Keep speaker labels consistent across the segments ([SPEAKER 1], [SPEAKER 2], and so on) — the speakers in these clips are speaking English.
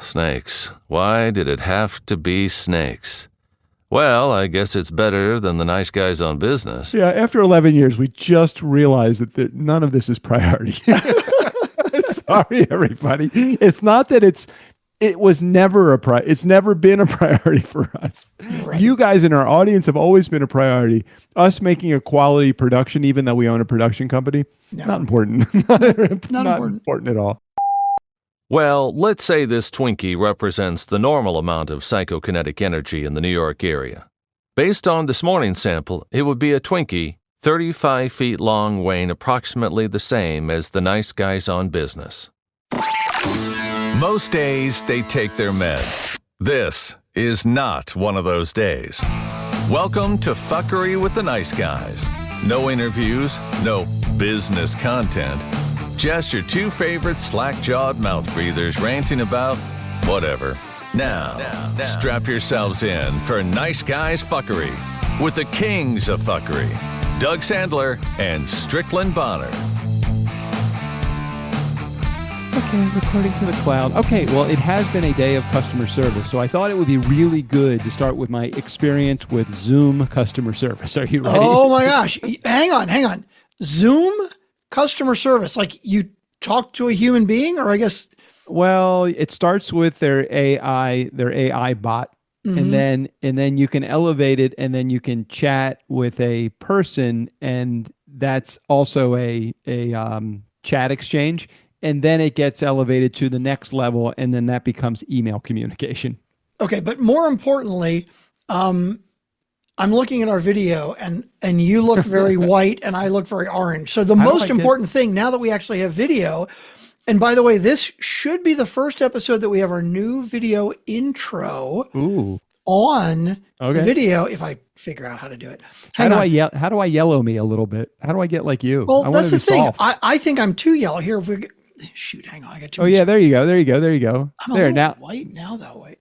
[SPEAKER 1] Snakes. Why did it have to be snakes? Well, I guess it's better than the nice guys on business.
[SPEAKER 2] Yeah, after 11 years, we just realized that none of this is priority. Sorry, everybody. It's not that it was never it's never been a priority for us. Right. You guys in our audience have always been a priority. Us making a quality production, even though we own a production company, not important. not important at all.
[SPEAKER 1] Well, let's say this Twinkie represents the normal amount of psychokinetic energy in the New York area. Based on this morning's sample, it would be a Twinkie 35 feet long, weighing approximately the same as the nice guys on business. Most days, they take their meds. This is not one of those days. Welcome to Fuckery with the Nice Guys. No interviews, no business content. Just your two favorite slack-jawed mouth breathers ranting about whatever. Now, strap yourselves in for Nice Guys Fuckery with the kings of fuckery, Doug Sandler and Strickland Bonner.
[SPEAKER 2] Okay, recording to the cloud. Okay, well, it has been a day of customer service, so I thought it would be really good to start with my experience with Zoom customer service. Are you ready?
[SPEAKER 3] Oh my gosh. Hang on. Zoom customer service, like you talk to a human being, or I guess.
[SPEAKER 2] Well, it starts with their AI bot, and then you can elevate it, and then you can chat with a person, and that's also a chat exchange, and then it gets elevated to the next level, and then that becomes email communication.
[SPEAKER 3] Okay, but more importantly, I'm looking at our video, and you look very white, and I look very orange. So the most important thing, now that we actually have video, and by the way, this should be the first episode that we have our new video intro on the video, if I figure out how to do it.
[SPEAKER 2] How do I yellow me a little bit? How do I get like you?
[SPEAKER 3] Well, that's the thing. I think I'm too yellow. Here, if we shoot, hang on. I got too much.
[SPEAKER 2] Yeah, there you go.
[SPEAKER 3] I'm a little white now, though. Wait.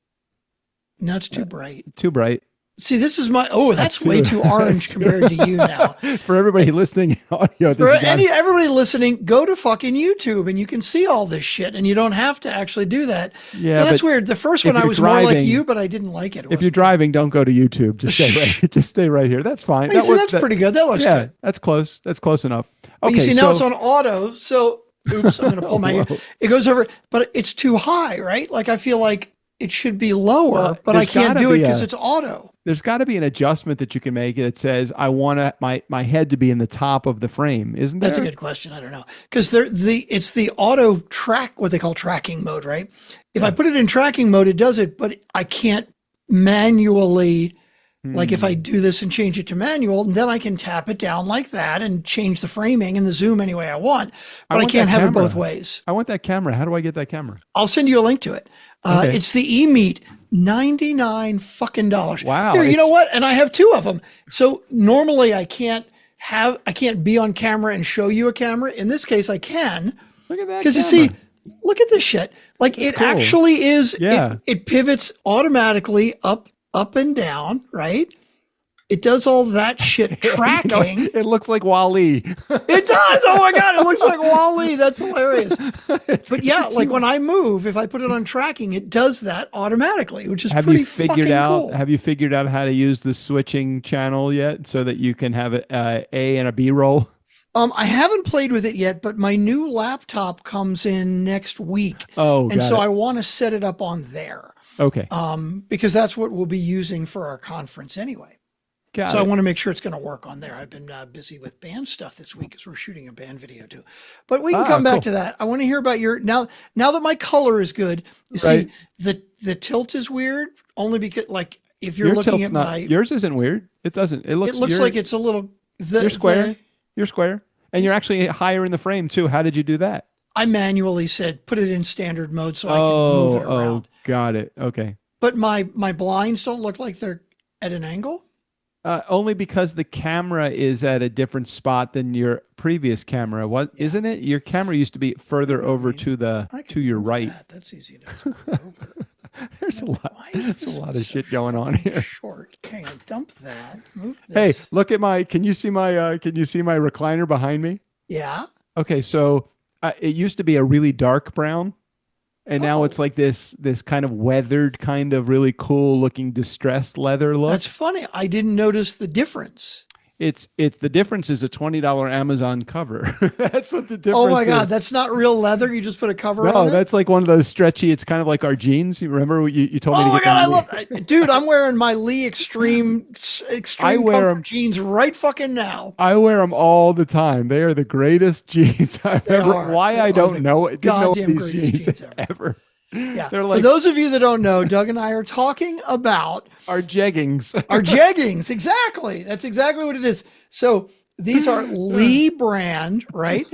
[SPEAKER 3] No, it's too bright.
[SPEAKER 2] Too bright.
[SPEAKER 3] See, this is that's way too orange compared to you now.
[SPEAKER 2] For everybody listening audio,
[SPEAKER 3] everybody listening, go to fucking YouTube and you can see all this shit, and you don't have to actually do that. Yeah, and that's weird. The first one I was more like you, but I didn't like it.
[SPEAKER 2] If you're driving, don't go to YouTube. Just stay right here. That's fine.
[SPEAKER 3] Hey, that's pretty good. That looks good.
[SPEAKER 2] That's close. That's close enough. Okay,
[SPEAKER 3] but you see, now it's on auto. So, oops, I'm going to pull my ear. It goes over, but it's too high, right? Like I feel like it should be lower, but I can't do it because it's auto.
[SPEAKER 2] There's got to be an adjustment that you can make that says, I want my head to be in the top of the frame. Isn't there?
[SPEAKER 3] That's a good question. I don't know. Because it's the auto track, what they call tracking mode, right? If I put it in tracking mode, it does it, but I can't manually, like if I do this and change it to manual, then I can tap it down like that and change the framing and the zoom any way I want. But I can't have it both ways.
[SPEAKER 2] I want that camera. How do I get that camera?
[SPEAKER 3] I'll send you a link to it. It's the eMeet, $99 fucking dollars.
[SPEAKER 2] Wow.
[SPEAKER 3] Here, you know what? And I have two of them. So normally I can't be on camera and show you a camera. In this case, I can.
[SPEAKER 2] Look at that.
[SPEAKER 3] Because you see, look at this shit. Like it's cool. Actually is. Yeah. It pivots automatically up and down, right? It does all that shit tracking.
[SPEAKER 2] It looks like Wall-E.
[SPEAKER 3] It does. Oh my God. It looks like Wall-E. That's hilarious. But yeah, like when I move, if I put it on tracking, it does that automatically, which is pretty fucking cool.
[SPEAKER 2] Have you figured out how to use the switching channel yet so that you can have a and a B roll?
[SPEAKER 3] I haven't played with it yet, but my new laptop comes in next week. I want to set it up on there.
[SPEAKER 2] Okay.
[SPEAKER 3] Because that's what we'll be using for our conference anyway. I want to make sure it's going to work on there. I've been busy with band stuff this week because we're shooting a band video too. But we can come back to that. I want to hear about your now that my color is good. You see, the tilt is weird only because like if you're looking at
[SPEAKER 2] yours isn't weird. It doesn't. It looks
[SPEAKER 3] like it's a little.
[SPEAKER 2] You're square. You're square, and you're actually higher in the frame too. How did you do that?
[SPEAKER 3] I manually said put it in standard mode so I can move it around.
[SPEAKER 2] Got it. Okay.
[SPEAKER 3] But my blinds don't look like they're at an angle.
[SPEAKER 2] Only because the camera is at a different spot than your previous camera. Isn't it? Your camera used to be further over to your right.
[SPEAKER 3] That's easy to move over.
[SPEAKER 2] There's a lot of shit going on here.
[SPEAKER 3] Short. Hang on, dump that. Move
[SPEAKER 2] this. Hey, look at can you see my recliner behind me?
[SPEAKER 3] Yeah.
[SPEAKER 2] Okay, so it used to be a really dark brown. And now it's like this kind of weathered, kind of really cool looking distressed leather look.
[SPEAKER 3] That's funny. I didn't notice the difference.
[SPEAKER 2] It's the difference is a $20 Amazon cover. That's what the difference is.
[SPEAKER 3] Oh my God, that's not real leather. You just put a cover on it?
[SPEAKER 2] No, that's like one of those stretchy, it's kind of like our jeans. You remember you told me to get
[SPEAKER 3] Oh my God, I
[SPEAKER 2] them?
[SPEAKER 3] love dude, I'm wearing my Lee Extreme comfort jeans right fucking now.
[SPEAKER 2] I wear them all the time. They are the greatest jeans I've ever. Why I don't know it. Didn't know
[SPEAKER 3] Goddamn
[SPEAKER 2] these
[SPEAKER 3] greatest jeans
[SPEAKER 2] ever.
[SPEAKER 3] Yeah.
[SPEAKER 2] They're like,
[SPEAKER 3] for those of you that don't know, Doug and I are talking about
[SPEAKER 2] our jeggings.
[SPEAKER 3] Our jeggings. Exactly. That's exactly what it is. So these are Lee brand, right?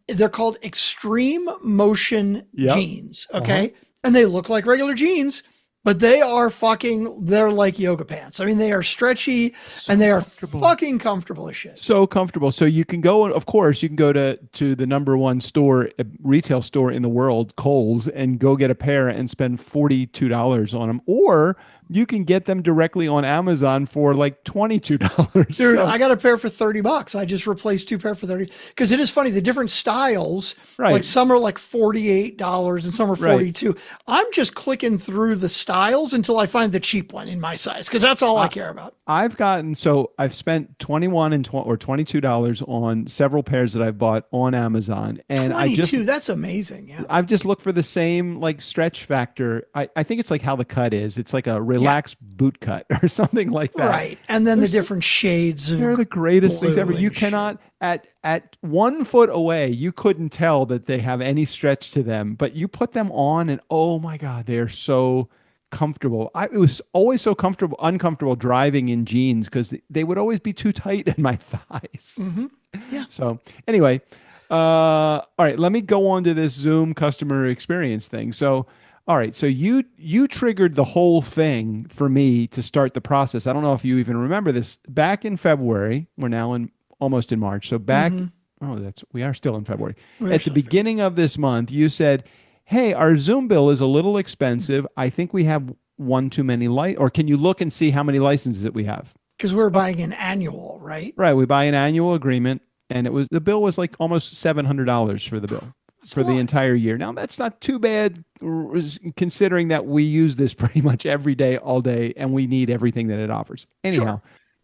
[SPEAKER 3] They're called Extreme Motion jeans. Okay. And they look like regular jeans, but they're like yoga pants. I mean, they are stretchy and they are fucking comfortable as shit.
[SPEAKER 2] So comfortable. So you can go, of course, you can go to the number one store, retail store in the world, Kohl's, and go get a pair and spend $42 on them. Or you can get them directly on Amazon for like $22.
[SPEAKER 3] Dude, I got a pair for $30. I just replaced 2 pair for 30 because it is funny. The different styles, like some are like $48 and some are 42. Right. I'm just clicking through the styles until I find the cheap one in my size because that's all I care about.
[SPEAKER 2] I've spent $21 or $22 on several pairs that I've bought on Amazon, and
[SPEAKER 3] 22. That's amazing. Yeah,
[SPEAKER 2] I've just looked for the same like stretch factor. I think it's like how the cut is. It's like a relaxed boot cut or something like that.
[SPEAKER 3] Right, and then the different shades.
[SPEAKER 2] They're the greatest things ever. You cannot at 1 foot away, you couldn't tell that they have any stretch to them, but you put them on, and oh my God, they're so comfortable. It was always so uncomfortable driving in jeans because they would always be too tight in my thighs.
[SPEAKER 3] Mm-hmm. Yeah.
[SPEAKER 2] So anyway, all right, let me go on to this Zoom customer experience thing. So, all right, so you triggered the whole thing for me to start the process. I don't know if you even remember this. Back in February, we're now almost in March. So back, we are still in February. At the beginning of this month, you said, hey, our Zoom bill is a little expensive. I think we have one too many or can you look and see how many licenses that we have?
[SPEAKER 3] Because we're buying an annual, right?
[SPEAKER 2] Right. We buy an annual agreement, and the bill was like almost $700 for the bill for the entire year. Now that's not too bad considering that we use this pretty much every day, all day, and we need everything that it offers. Anyhow,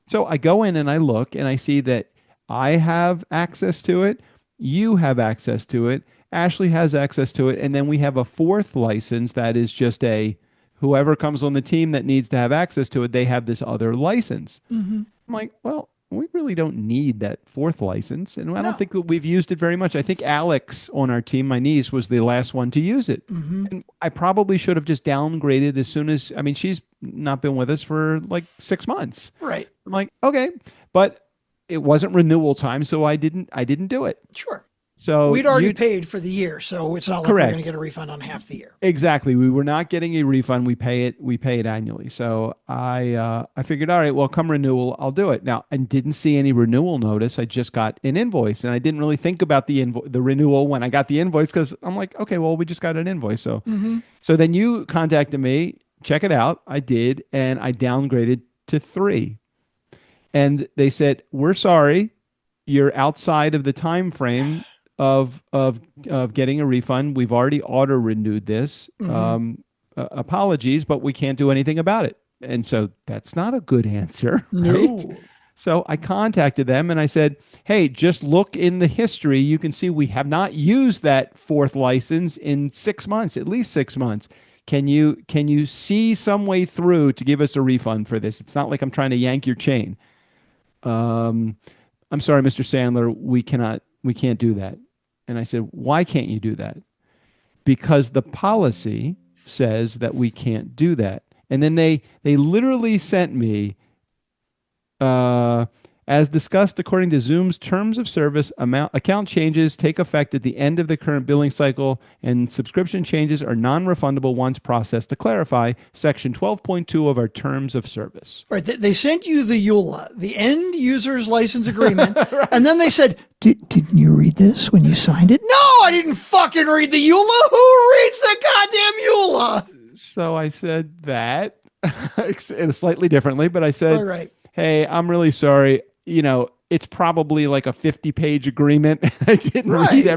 [SPEAKER 2] so I go in and I look and I see that I have access to it. You have access to it. Ashley has access to it. And then we have a fourth license that is just whoever comes on the team that needs to have access to it, they have this other license. Mm-hmm. I'm like, well, we really don't need that fourth license. And I don't think that we've used it very much. I think Alex on our team, my niece, was the last one to use it. Mm-hmm. And I probably should have just downgraded as soon as, she's not been with us for like 6 months.
[SPEAKER 3] Right.
[SPEAKER 2] I'm like, okay, but it wasn't renewal time. So I didn't do it.
[SPEAKER 3] Sure.
[SPEAKER 2] So
[SPEAKER 3] we'd already paid for the year, so it's not like we're going to get a refund on half the year.
[SPEAKER 2] Exactly. We were not getting a refund. We pay it annually. So I figured, all right, well, come renewal, I'll do it. Now, I didn't see any renewal notice. I just got an invoice, and I didn't really think about the renewal when I got the invoice because I'm like, okay, well, we just got an invoice. So so then you contacted me, check it out. I did, and I downgraded to 3. And they said, we're sorry, you're outside of the time frame of getting a refund. We've already auto renewed this. Apologies, but we can't do anything about it. And so that's not a good answer.
[SPEAKER 3] No.
[SPEAKER 2] Right? So I contacted them and I said, hey, just look in the history. You can see we have not used that fourth license in 6 months, at least 6 months. Can you see some way through to give us a refund for this? It's not like I'm trying to yank your chain. I'm sorry, Mr. Sandler, we can't do that. And I said, why can't you do that? Because the policy says that we can't do that. And then they literally sent me, as discussed according to Zoom's terms of service, account changes take effect at the end of the current billing cycle, and subscription changes are non-refundable once processed. To clarify, section 12.2 of our terms of service. Right.
[SPEAKER 3] They sent you the EULA, the end user's license agreement, right. And then they said, didn't you read this when you signed it? No, I didn't fucking read the EULA. Who reads the goddamn EULA?
[SPEAKER 2] So I said that slightly differently, but I said,
[SPEAKER 3] all right.
[SPEAKER 2] Hey, I'm really sorry. It's probably like a 50-page agreement. I didn't read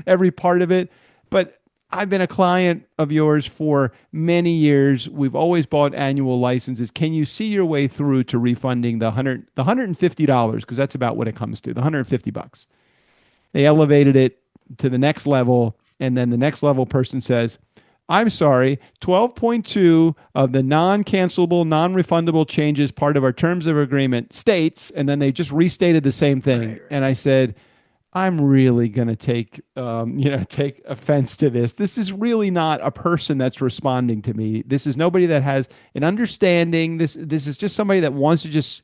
[SPEAKER 2] every part of it, but I've been a client of yours for many years. We've always bought annual licenses. Can you see your way through to refunding the $150? Because that's about what it comes to, the $150. They elevated it to the next level. And then the next level person says, I'm sorry, 12.2 of the non-cancelable, non-refundable changes part of our terms of agreement states, and then they just restated the same thing. Right. And I said, I'm really going to take offense to this. This is really not a person that's responding to me. This is nobody that has an understanding. This is just somebody that wants to just,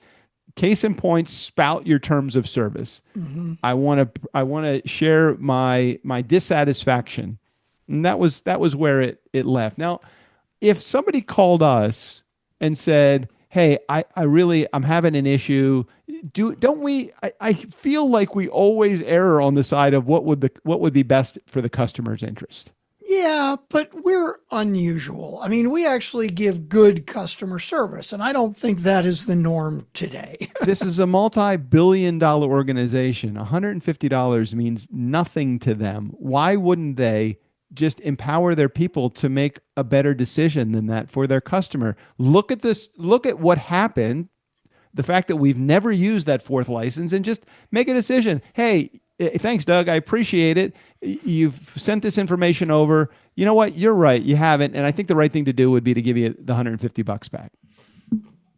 [SPEAKER 2] case in point, spout your terms of service. Mm-hmm. I want to share my dissatisfaction. And that was where it left. Now, if somebody called us and said, hey, I'm having an issue. Don't we? I feel like we always err on the side of what would be best for the customer's interest.
[SPEAKER 3] Yeah, but we're unusual. I mean, we actually give good customer service, and I don't think that is the norm today.
[SPEAKER 2] This is a multi-billion-dollar organization. $150 means nothing to them. Why wouldn't they just empower their people to make a better decision than that for their customer? Look at this. Look at what happened. The fact that we've never used that fourth license, and just make a decision. Hey, thanks, Doug. I appreciate it. You've sent this information over. You know what? You're right. You haven't. And I think the right thing to do would be to give you the $150 back.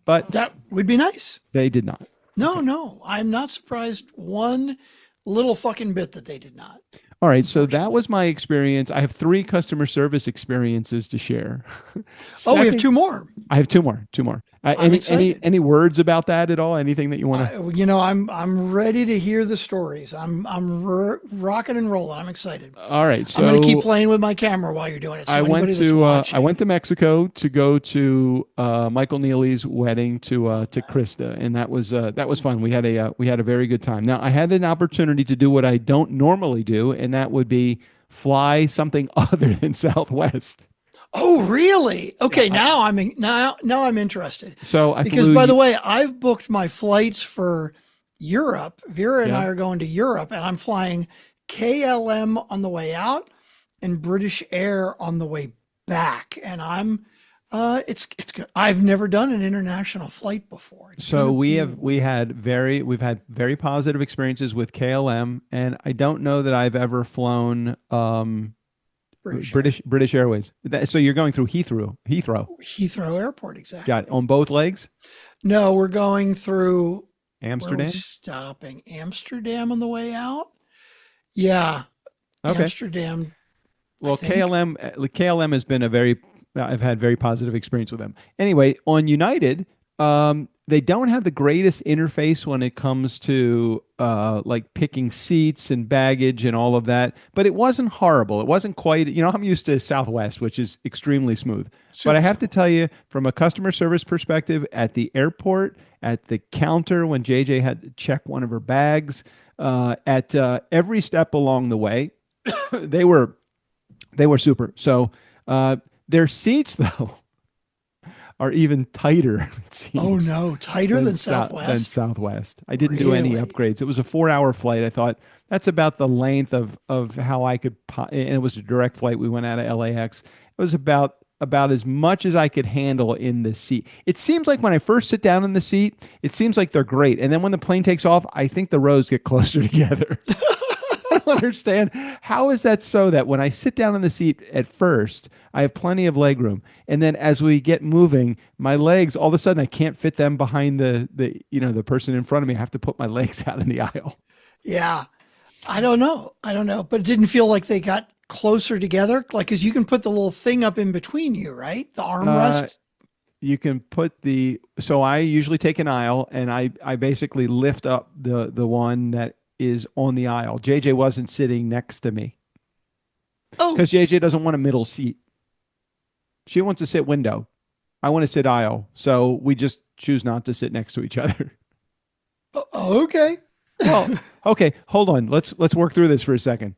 [SPEAKER 2] But
[SPEAKER 3] that would be nice.
[SPEAKER 2] They did not.
[SPEAKER 3] No. I'm not surprised one little fucking bit that they did not.
[SPEAKER 2] All right, so that was my experience. I have 3 customer service experiences to share.
[SPEAKER 3] Oh, we have 2 more.
[SPEAKER 2] I have 2 more. Any words about that at all? Anything that you want to?
[SPEAKER 3] I'm ready to hear the stories. I'm rocking and rolling. I'm excited.
[SPEAKER 2] All right, so
[SPEAKER 3] I'm going to keep playing with my camera while you're doing it. So
[SPEAKER 2] I went to Mexico to go to Michael Neely's wedding to Krista, and that was fun. We had a very good time. Now I had an opportunity to do what I don't normally do, and that would be fly something other than Southwest.
[SPEAKER 3] Oh, really? Okay, yeah, now I'm interested.
[SPEAKER 2] So
[SPEAKER 3] because by the way, I've booked my flights for Europe. Vera and I are going to Europe, and I'm flying KLM on the way out and British Air on the way back. And I'm it's good. I've never done an international flight before.
[SPEAKER 2] We've had very positive experiences with KLM, and I don't know that I've ever flown British Airways. So you're going through Heathrow
[SPEAKER 3] Airport, exactly.
[SPEAKER 2] Got it. On both legs?
[SPEAKER 3] No, we're going through
[SPEAKER 2] Amsterdam.
[SPEAKER 3] Stopping Amsterdam on the way out. Yeah.
[SPEAKER 2] Okay.
[SPEAKER 3] Amsterdam.
[SPEAKER 2] Well, KLM has been I've had very positive experience with them. Anyway, on United, they don't have the greatest interface when it comes to like picking seats and baggage and all of that, but it wasn't horrible. It wasn't quite, I'm used to Southwest, which is extremely smooth. But I have to tell you, from a customer service perspective, at the airport, at the counter when JJ had to check one of her bags, at every step along the way, they were super. So their seats, though, are even tighter.
[SPEAKER 3] Oh no, tighter than Southwest.
[SPEAKER 2] I didn't do any upgrades. It was a 4-hour flight. I thought that's about the length of how I could, and it was a direct flight. We went out of LAX. It was about as much as I could handle in the seat. It seems like when I first sit down in the seat, it seems like they're great. And then when the plane takes off, I think the rows get closer together. I don't understand. How is that so that when I sit down in the seat at first, I have plenty of leg room, and then as we get moving, my legs, all of a sudden I can't fit them behind the person in front of me. I have to put my legs out in the aisle.
[SPEAKER 3] Yeah. I don't know. But it didn't feel like they got closer together? Like, because you can put the little thing up in between you, right? The armrest?
[SPEAKER 2] You can put so I usually take an aisle, and I basically lift up the one that is on the aisle. JJ wasn't sitting next to me. Oh. Because JJ doesn't want a middle seat. She wants to sit window. I want to sit aisle. So we just choose not to sit next to each other.
[SPEAKER 3] Okay.
[SPEAKER 2] Well, okay. Hold on. Let's work through this for a second.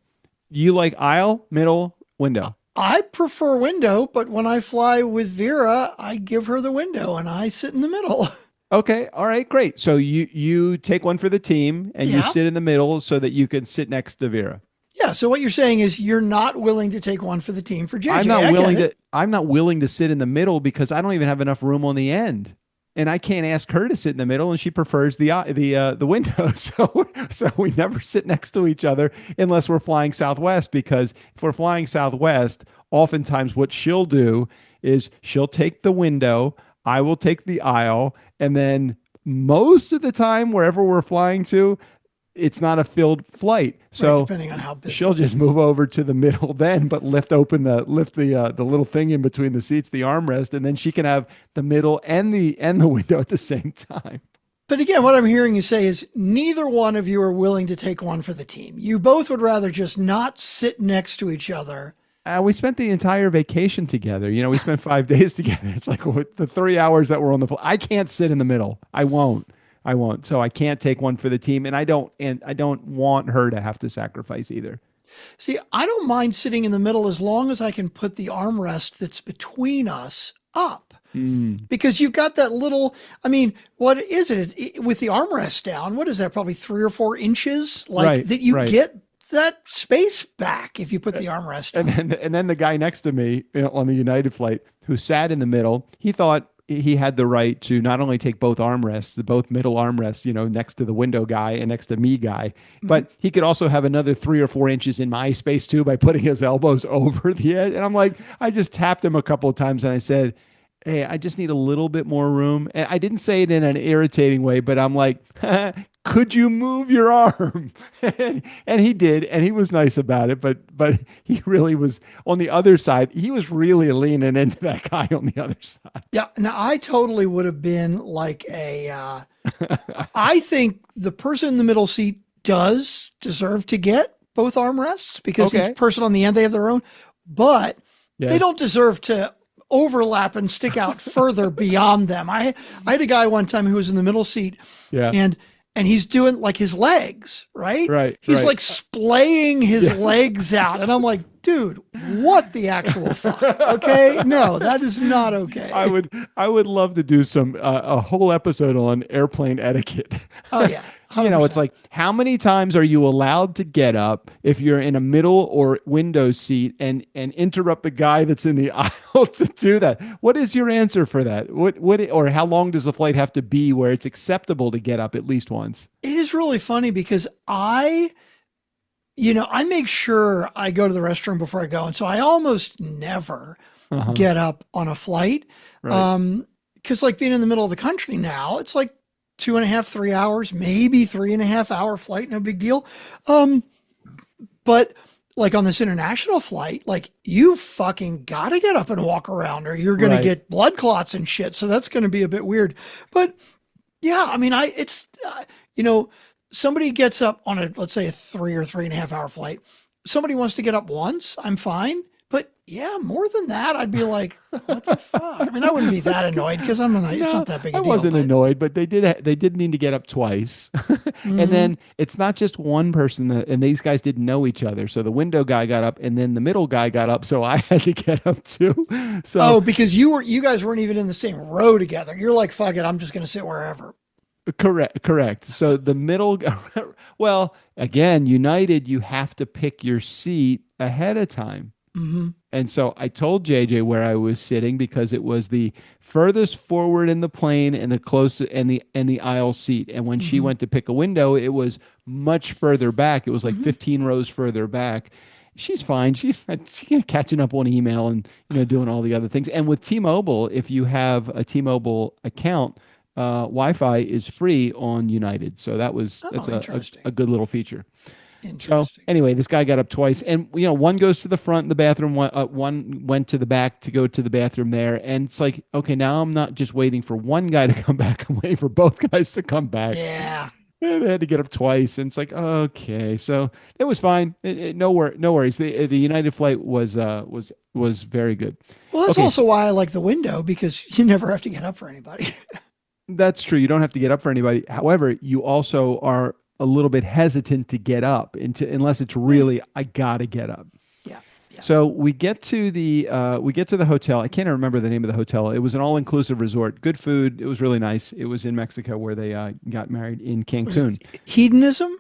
[SPEAKER 2] You like aisle, middle, window?
[SPEAKER 3] I prefer window, but when I fly with Vera, I give her the window and I sit in the middle.
[SPEAKER 2] Okay. All right. Great. So you take one for the team and you sit in the middle so that you can sit next to Vera.
[SPEAKER 3] Yeah. So what you're saying is you're not willing to take one for the team for JJ.
[SPEAKER 2] I'm not willing to sit in the middle because I don't even have enough room on the end. And I can't ask her to sit in the middle, and she prefers the window. So we never sit next to each other unless we're flying Southwest. Because if we're flying Southwest, oftentimes what she'll do is she'll take the window, I will take the aisle, and then most of the time, wherever we're flying to, it's not a filled flight. So
[SPEAKER 3] Right, depending on how busy
[SPEAKER 2] she'll just move over to the middle then, but lift the little thing in between the seats, the armrest, and then she can have the middle and the window at the same time.
[SPEAKER 3] But again, what I'm hearing you say is neither one of you are willing to take one for the team. You both would rather just not sit next to each other.
[SPEAKER 2] We spent the entire vacation together. We spent 5 days together. It's like the 3 hours that we're on the flight. I can't sit in the middle. I won't. So I can't take one for the team, and I don't want her to have to sacrifice either.
[SPEAKER 3] See, I don't mind sitting in the middle as long as I can put the armrest that's between us up. Because you've got that little, what is it with the armrest down? What is that? Probably 3 or 4 inches that you get that space back if you put the armrest down.
[SPEAKER 2] And then the guy next to me on the United flight who sat in the middle, he thought he had the right to not only take both middle armrests, next to the window guy and next to me guy, but he could also have another 3 or 4 inches in my space too by putting his elbows over the edge. And I'm like, I just tapped him a couple of times and I said, hey, I just need a little bit more room. And I didn't say it in an irritating way, but I'm like, could you move your arm? And he did, and he was nice about it, but he really was on the other side. He was really leaning into that guy on the other side.
[SPEAKER 3] Yeah. Now I totally would have been like I think the person in the middle seat does deserve to get both armrests because each person on the end, they have their own, but they don't deserve to overlap and stick out further beyond them. I had a guy one time who was in the middle seat and he's doing like his legs, right?
[SPEAKER 2] Right.
[SPEAKER 3] He's like splaying his legs out. And I'm like, dude, what the actual fuck? Okay. No, that is not okay.
[SPEAKER 2] I would love to do a whole episode on airplane etiquette.
[SPEAKER 3] Oh yeah. 100%.
[SPEAKER 2] It's like, how many times are you allowed to get up if you're in a middle or window seat and interrupt the guy that's in the aisle to do that? What is your answer for that? Or how long does the flight have to be where it's acceptable to get up at least once?
[SPEAKER 3] It is really funny because I make sure I go to the restroom before I go. And so I almost never get up on a flight.
[SPEAKER 2] Right.
[SPEAKER 3] Cause like being in the middle of the country now, it's like 2.5, 3 hours, maybe 3.5 hour flight. No big deal. But like on this international flight, like you fucking got to get up and walk around or you're going to get blood clots and shit. So that's going to be a bit weird, but yeah, somebody gets up on let's say a 3 or 3.5 hour flight. Somebody wants to get up once. I'm fine. But yeah, more than that, I'd be like, what the fuck? I wouldn't be that annoyed because it's not that big a deal.
[SPEAKER 2] I wasn't annoyed, but they did need to get up twice. And then it's not just one person and these guys didn't know each other. So the window guy got up and then the middle guy got up. So I had to get up too. So
[SPEAKER 3] because you guys weren't even in the same row together. You're like, fuck it, I'm just going to sit wherever.
[SPEAKER 2] Correct. So the middle, well, again, United, you have to pick your seat ahead of time. And so I told JJ where I was sitting because it was the furthest forward in the plane and the closest and the aisle seat. And when she went to pick a window, it was much further back. It was like 15 rows further back. She's fine. She's catching up on email and doing all the other things. And with T-Mobile, if you have a T-Mobile account, Wi-Fi is free on United. So that's a good little feature. So anyway, this guy got up twice, and one goes to the front in the bathroom, one went to the back to go to the bathroom there, and it's like, okay, now I'm not just waiting for one guy to come back, I'm waiting for both guys to come back.
[SPEAKER 3] Yeah,
[SPEAKER 2] and they had to get up twice, and it's like, okay, so it was fine. No worries. The United flight was very good.
[SPEAKER 3] Well, that's also why I like the window because you never have to get up for anybody.
[SPEAKER 2] That's true. You don't have to get up for anybody. However, you also are a little bit hestant to get up unless it's really, I gotta get up.
[SPEAKER 3] Yeah.
[SPEAKER 2] So we get to the hotel. I can't remember the name of the hotel. It was an all-inclusive resort. Good food. It was really nice. It was in Mexico where they got married in Cancun.
[SPEAKER 3] Hedonism?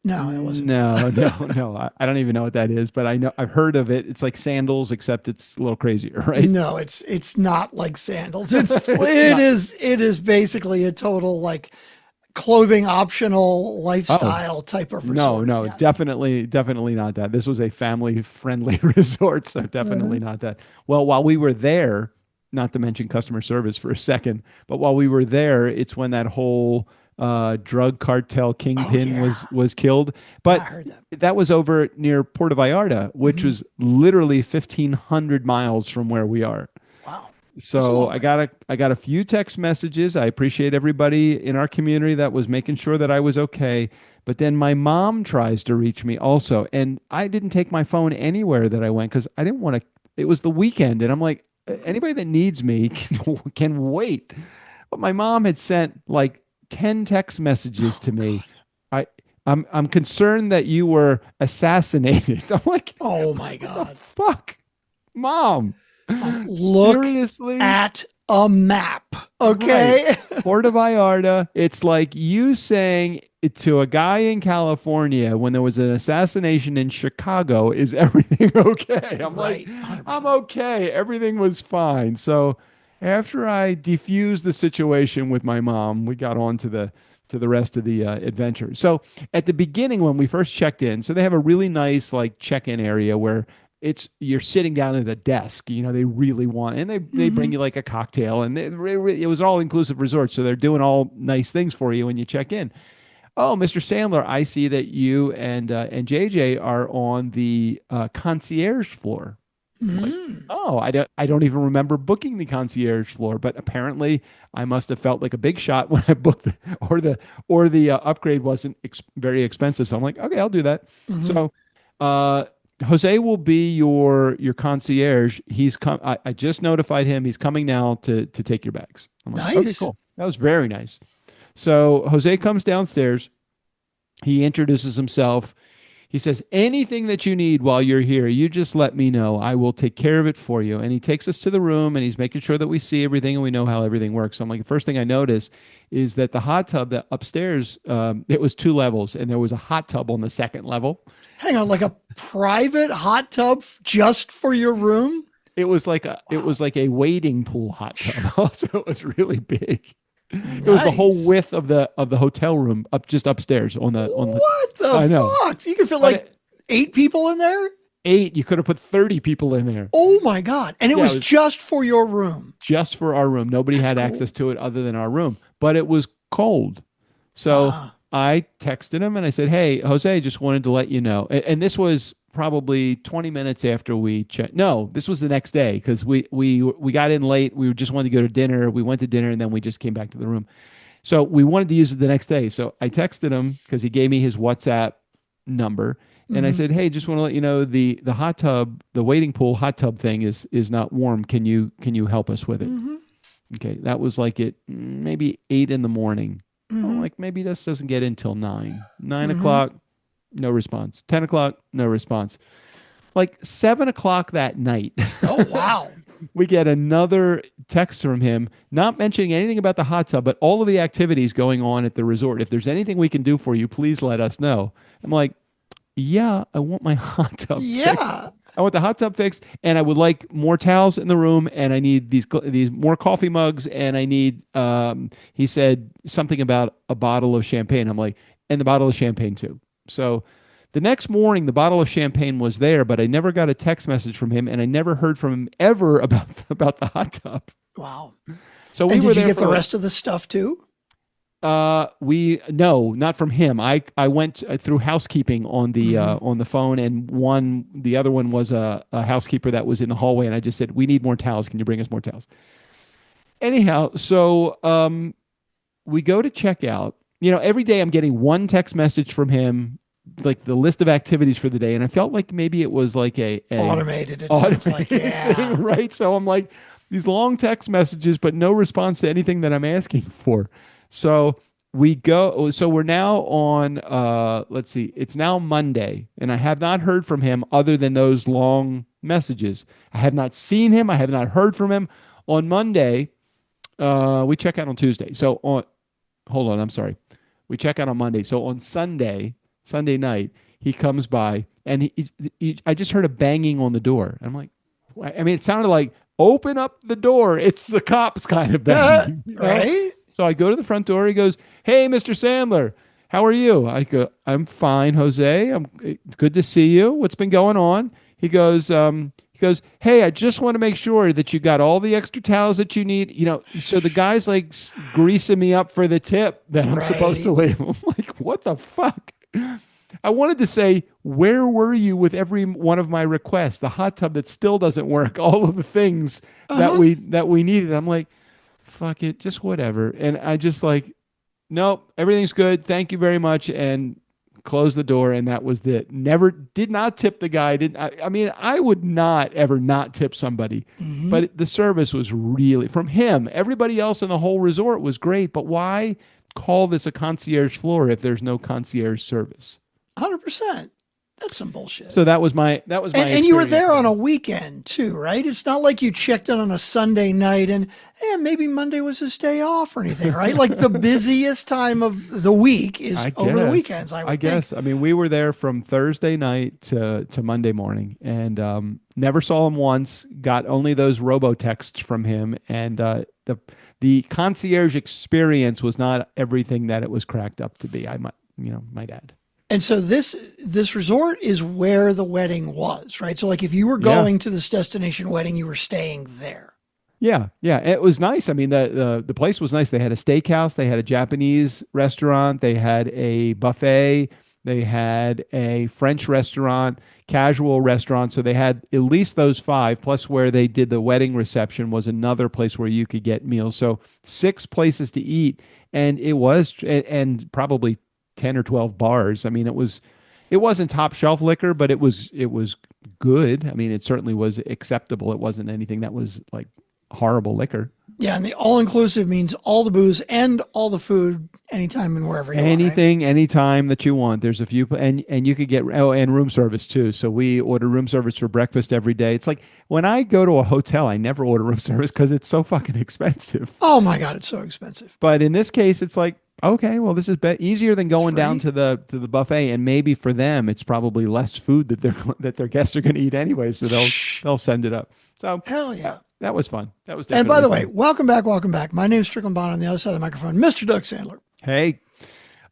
[SPEAKER 3] No, that wasn't.
[SPEAKER 2] No. I don't even know what that is, but I know I've heard of it. It's like sandals, except it's a little crazier, right?
[SPEAKER 3] No, it's not like sandals.
[SPEAKER 2] Not.
[SPEAKER 3] It is basically a total like clothing optional
[SPEAKER 2] Oh,
[SPEAKER 3] lifestyle type of
[SPEAKER 2] no,
[SPEAKER 3] resort.
[SPEAKER 2] no,
[SPEAKER 3] Yeah.
[SPEAKER 2] definitely not that. This was a family friendly resort, so definitely
[SPEAKER 3] Mhm.
[SPEAKER 2] not that. Well, while we were there, not to mention customer service for a second, but while we were there, it's when that whole drug cartel
[SPEAKER 3] Oh
[SPEAKER 2] kingpin
[SPEAKER 3] yeah.
[SPEAKER 2] was killed.
[SPEAKER 3] Yeah, I
[SPEAKER 2] But
[SPEAKER 3] heard that.
[SPEAKER 2] that was over near Puerto Vallarta, which
[SPEAKER 3] Mhm.
[SPEAKER 2] was literally 1,500 miles from where we are.
[SPEAKER 3] Wow. That's a
[SPEAKER 2] So
[SPEAKER 3] long
[SPEAKER 2] I
[SPEAKER 3] way.
[SPEAKER 2] got a few text messages. I appreciate everybody in our community that was making sure that I was okay. But then my mom tries to reach me also, and I didn't take my phone anywhere that I went because I didn't want to. It was the weekend, and I'm like, anybody that needs me can wait. But my mom had sent like 10 text messages
[SPEAKER 3] Oh
[SPEAKER 2] to me.
[SPEAKER 3] God.
[SPEAKER 2] I I'm concerned that you were assassinated. I'm like,
[SPEAKER 3] Oh my
[SPEAKER 2] what the
[SPEAKER 3] God.
[SPEAKER 2] fuck, mom?
[SPEAKER 3] Look
[SPEAKER 2] Seriously?
[SPEAKER 3] at a map.
[SPEAKER 2] Right.
[SPEAKER 3] Okay.
[SPEAKER 2] Puerto Vallarta. It's like you saying it to a guy in California when there was an assassination in Chicago, is everything okay? I'm like,
[SPEAKER 3] Right.
[SPEAKER 2] I'm
[SPEAKER 3] 100%.
[SPEAKER 2] okay. Everything was fine. So after I defused the situation with my mom, we got on to the rest of the adventure. So at the beginning when we first checked in, so they have a really nice like check-in area where it's you're sitting down at a desk. They really want, and they bring
[SPEAKER 3] Hmm.
[SPEAKER 2] you like a cocktail, and it was all inclusive resort, so they're doing all nice things for you when you check in. Oh, Mr. Sandler, I see that you and JJ are on the concierge floor. I'm like,
[SPEAKER 3] Hmm.
[SPEAKER 2] oh, I don't even remember booking the concierge floor, but apparently I must have felt like a big shot when I booked or the upgrade wasn't very expensive. So I'm like, okay, I'll do that.
[SPEAKER 3] Hmm.
[SPEAKER 2] So uh, Jose will be your concierge. He's come. I just notified him. He's coming now to take your bags. I'm like, okay,
[SPEAKER 3] Nice.
[SPEAKER 2] cool. That was very nice. So Jose comes downstairs. He introduces himself. He says, anything that you need while you're here, you just let me know. I will take care of it for you. And he takes us to the room and he's making sure that we see everything and we know how everything works. So I'm like, the first thing I noticed is that the hot tub that upstairs, it was 2 levels and there was a hot tub on the second level.
[SPEAKER 3] Hang on, like a private hot tub just for your room?
[SPEAKER 2] It was
[SPEAKER 3] Wow.
[SPEAKER 2] like a wading pool hot tub. So it was really big. It was the whole
[SPEAKER 3] Nice.
[SPEAKER 2] width of the hotel room up just upstairs on the.
[SPEAKER 3] What the
[SPEAKER 2] I know,
[SPEAKER 3] fuck? So you could fit
[SPEAKER 2] but
[SPEAKER 3] like 8 people in there?
[SPEAKER 2] 8, you could have put 30 people in there.
[SPEAKER 3] Oh my God. And it
[SPEAKER 2] Yeah, it
[SPEAKER 3] was
[SPEAKER 2] was
[SPEAKER 3] just for your room.
[SPEAKER 2] just for our room. Nobody
[SPEAKER 3] That's
[SPEAKER 2] had
[SPEAKER 3] cool.
[SPEAKER 2] access to it other than our room, but it was cold. So
[SPEAKER 3] Ah.
[SPEAKER 2] I texted him and I said, "Hey, Jose, just wanted to let you know." And this was probably 20 minutes after we checked. No, this was the next day because we got in late. We just wanted to go to dinner. We went to dinner and then we just came back to the room. So we wanted to use it the next day. So I texted him because he gave me his WhatsApp number. And I
[SPEAKER 3] Hmm.
[SPEAKER 2] said, "Hey, just want to let you know the hot tub, the wading pool hot tub thing is not warm. Can you help us with it?"
[SPEAKER 3] Hmm.
[SPEAKER 2] Okay, that was like at maybe 8 in the morning. Oh,
[SPEAKER 3] Hmm.
[SPEAKER 2] like maybe this doesn't get in till 9. Nine
[SPEAKER 3] Hmm.
[SPEAKER 2] o'clock, no response. 10 o'clock, no response. Like 7 o'clock that night,
[SPEAKER 3] Oh, wow.
[SPEAKER 2] we get another text from him, not mentioning anything about the hot tub, but all of the activities going on at the resort. If there's anything we can do for you, please let us know. I'm like, yeah, I want my hot tub fixed.
[SPEAKER 3] Yeah.
[SPEAKER 2] I want the hot tub fixed, and I would like more towels in the room, and I need these more coffee mugs, and I need. He said something about a bottle of champagne. I'm like, and the bottle of champagne too. So, the next morning, the bottle of champagne was there, but I never got a text message from him, and I never heard from him ever about the hot tub.
[SPEAKER 3] Wow.
[SPEAKER 2] So we
[SPEAKER 3] And
[SPEAKER 2] were
[SPEAKER 3] did you
[SPEAKER 2] there
[SPEAKER 3] get
[SPEAKER 2] for
[SPEAKER 3] the
[SPEAKER 2] like
[SPEAKER 3] rest of the stuff too?
[SPEAKER 2] we no, not from him. I went through housekeeping
[SPEAKER 3] Hmm.
[SPEAKER 2] on the phone, and the other one was a housekeeper that was in the hallway, and I just said, "We need more towels. Can you bring us more towels?" Anyhow, so we go to check out. Every day I'm getting one text message from him, like the list of activities for the day, and I felt like maybe it was like a
[SPEAKER 3] Automated, it sounds like.
[SPEAKER 2] automated thing,
[SPEAKER 3] Yeah.
[SPEAKER 2] right? So I'm like these long text messages, but no response to anything that I'm asking for. So we go. So we're now on. Let's see. It's now Monday, and I have not heard from him other than those long messages. I have not seen him. I have not heard from him. On Monday, we check out on Tuesday. So on. Hold on. I'm sorry. We check out on Monday. So on Sunday, Sunday night, he comes by and I just heard a banging on the door. I'm like, I mean, it sounded like, open up the door. It's the cops kind of banging.
[SPEAKER 3] Right?
[SPEAKER 2] So I go to the front door. He goes, hey, Mr. Sandler, how are you? I go, I'm fine, Jose. I'm good to see you. What's been going on? He goes, hey, I just want to make sure that you got all the extra towels that you need. So the guy's like greasing me up for the tip that I'm supposed to leave. I'm like, what the fuck? I wanted to say, where were you with every one of my requests? The hot tub that still doesn't work, all of the things that we needed. I'm like, fuck it, just whatever. And I just like, nope, everything's good. Thank you very much. And closed the door, and that was it. Did not tip the guy. I mean, I would not ever not tip somebody, but the service was really from him. Everybody else in the whole resort was great, but why call this a concierge floor if there's no concierge service?
[SPEAKER 3] 100%. That's some bullshit.
[SPEAKER 2] So that was my
[SPEAKER 3] and you were there on a weekend too, right? It's not like you checked in on a Sunday night and maybe Monday was his day off or anything, right? Like the busiest time of the week is over the weekends. I guess.
[SPEAKER 2] I mean, we were there from Thursday night to Monday morning, and never saw him once. Got only those robo texts from him, and the concierge experience was not everything that it was cracked up to be. I might add.
[SPEAKER 3] And so this resort is where the wedding was, right? So like if you were going to this destination wedding, you were staying there.
[SPEAKER 2] Yeah. It was nice. I mean, the place was nice. They had a steakhouse, they had a Japanese restaurant, they had a buffet, they had a French restaurant, casual restaurant. So they had at least those 5, plus where they did the wedding reception was another place where you could get meals. So 6 places to eat, and and probably 10 or 12 bars. I mean, it wasn't top shelf liquor, but it was good. I mean, it certainly was acceptable. It wasn't anything that was like horrible liquor.
[SPEAKER 3] Yeah, and the all-inclusive means all the booze and all the food anytime and wherever you want.
[SPEAKER 2] Anytime that you want. There's a few, and you could get, and room service too. So we order room service for breakfast every day. It's like when I go to a hotel, I never order room service because it's so fucking expensive.
[SPEAKER 3] Oh my God, it's so expensive.
[SPEAKER 2] But in this case, it's like, okay, well, this is easier than going down to the buffet, and maybe for them, it's probably less food that their guests are going to eat anyway, so they'll send it up. So
[SPEAKER 3] hell yeah,
[SPEAKER 2] that was fun. That was definitely.
[SPEAKER 3] And by the
[SPEAKER 2] fun.
[SPEAKER 3] way, welcome back. My name's Strickland Bond. On the other side of the microphone, Mr. Doug Sandler.
[SPEAKER 2] Hey,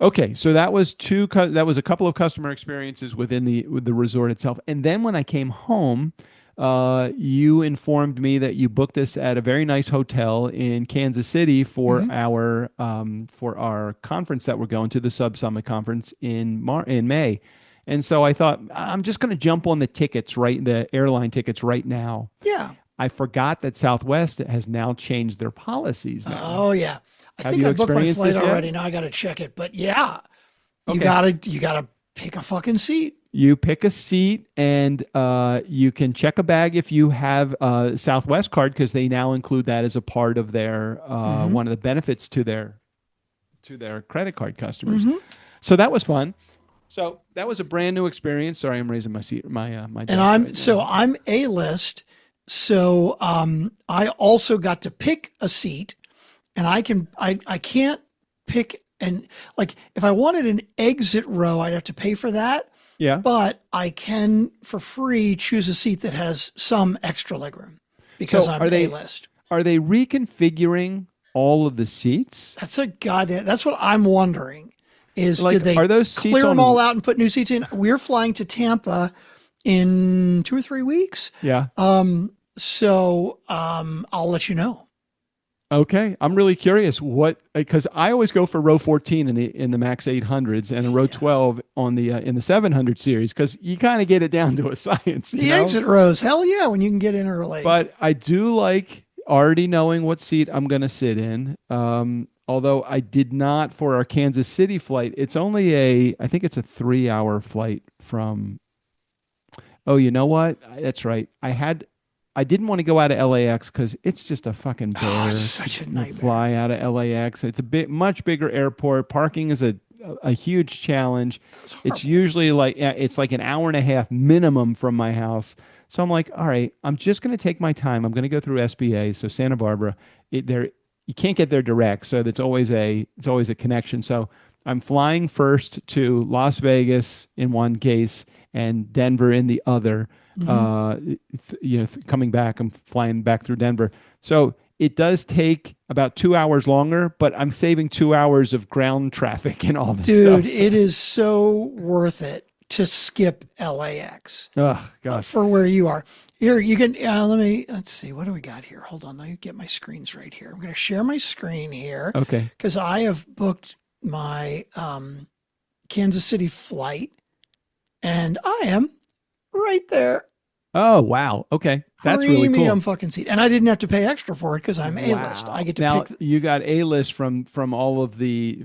[SPEAKER 2] okay, so that was a couple of customer experiences within the resort itself, and then when I came home. You informed me that you booked us at a very nice hotel in Kansas City for our conference that we're going to, the Sub Summit conference in May. And so I thought, I'm just going to jump on the airline tickets right now.
[SPEAKER 3] Yeah.
[SPEAKER 2] I forgot that Southwest has now changed their policies now.
[SPEAKER 3] Oh yeah. I think I booked my flight already. Now I got to check it, but yeah, you gotta pick a fucking seat.
[SPEAKER 2] You pick a seat, and you can check a bag if you have a Southwest card, because they now include that as a part of their one of the benefits to their credit card customers. So that was fun. So that was a brand new experience. Sorry, I'm raising my seat, my desk.
[SPEAKER 3] And I'm A-list. So I also got to pick a seat, and I can't pick, and like if I wanted an exit row, I'd have to pay for that.
[SPEAKER 2] Yeah.
[SPEAKER 3] But I can, for free, choose a seat that has some extra legroom because I'm A-list.
[SPEAKER 2] Are they reconfiguring all of the seats?
[SPEAKER 3] That's what I'm wondering. Did they
[SPEAKER 2] are those seats
[SPEAKER 3] clear them all out and put new seats in? We're flying to Tampa in 2 or 3 weeks.
[SPEAKER 2] Yeah.
[SPEAKER 3] So I'll let you know.
[SPEAKER 2] Okay, I'm really curious because I always go for row 14 in the Max 800s and a row 12 on the in the 700 series, because you kind of get it down to a science.
[SPEAKER 3] The exit rows, hell yeah, when you can get in early.
[SPEAKER 2] But I do like already knowing what seat I'm going to sit in. Although I did not for our Kansas City flight. It's only I think it's a 3-hour flight from. Oh, you know what? That's right. I didn't want to go out of LAX because it's just a fucking bear.
[SPEAKER 3] Oh, such a nightmare.
[SPEAKER 2] Fly out of LAX. It's much bigger airport. Parking is a huge challenge. It's usually it's like an hour and a half minimum from my house. So I'm like, all right, I'm just going to take my time. I'm going to go through SBA. So Santa Barbara, you can't get there direct. So it's always a connection. So I'm flying first to Las Vegas in one case and Denver in the other. Coming back, I'm flying back through Denver. So it does take about 2 hours longer, but I'm saving 2 hours of ground traffic and all this
[SPEAKER 3] Dude,
[SPEAKER 2] stuff.
[SPEAKER 3] it is so worth it to skip LAX
[SPEAKER 2] Oh, gosh.
[SPEAKER 3] for where you are. Here, you can, let's see, what do we got here? Hold on, let me get my screens right here. I'm going to share my screen here
[SPEAKER 2] Okay.
[SPEAKER 3] because I have booked my Kansas City flight and I am right there.
[SPEAKER 2] Oh, wow. Okay. That's really cool.
[SPEAKER 3] Premium fucking seat. And I didn't have to pay extra for it because I'm A-list.
[SPEAKER 2] Wow.
[SPEAKER 3] I get to
[SPEAKER 2] Now,
[SPEAKER 3] pick.
[SPEAKER 2] you got A-list from all of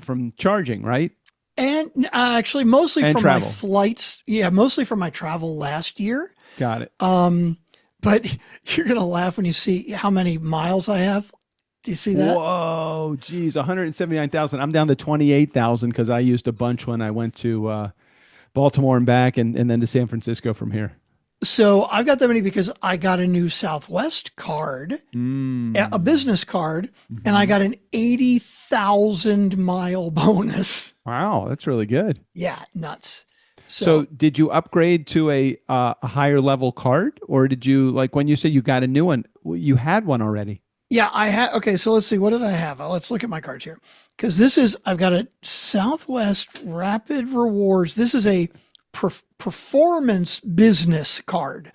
[SPEAKER 2] from charging, right?
[SPEAKER 3] And actually, mostly
[SPEAKER 2] And
[SPEAKER 3] from
[SPEAKER 2] travel.
[SPEAKER 3] my flights. Yeah, mostly from my travel last year.
[SPEAKER 2] Got it.
[SPEAKER 3] But you're going to laugh when you see how many miles I have. Do you see that?
[SPEAKER 2] Whoa, geez, 179,000. I'm down to 28,000 because I used a bunch when I went to Baltimore and back and then to San Francisco from here.
[SPEAKER 3] So I've got that many because I got a new Southwest card, a business card, and I got an 80,000 mile bonus.
[SPEAKER 2] Wow, that's really good.
[SPEAKER 3] Yeah, nuts.
[SPEAKER 2] So did you upgrade to a higher level card, or did you, like when you say you got a new one, you had one already?
[SPEAKER 3] Yeah, I had. Okay, so let's see. What did I have? Let's look at my cards here. Because I've got a Southwest Rapid Rewards. This is a performance business card.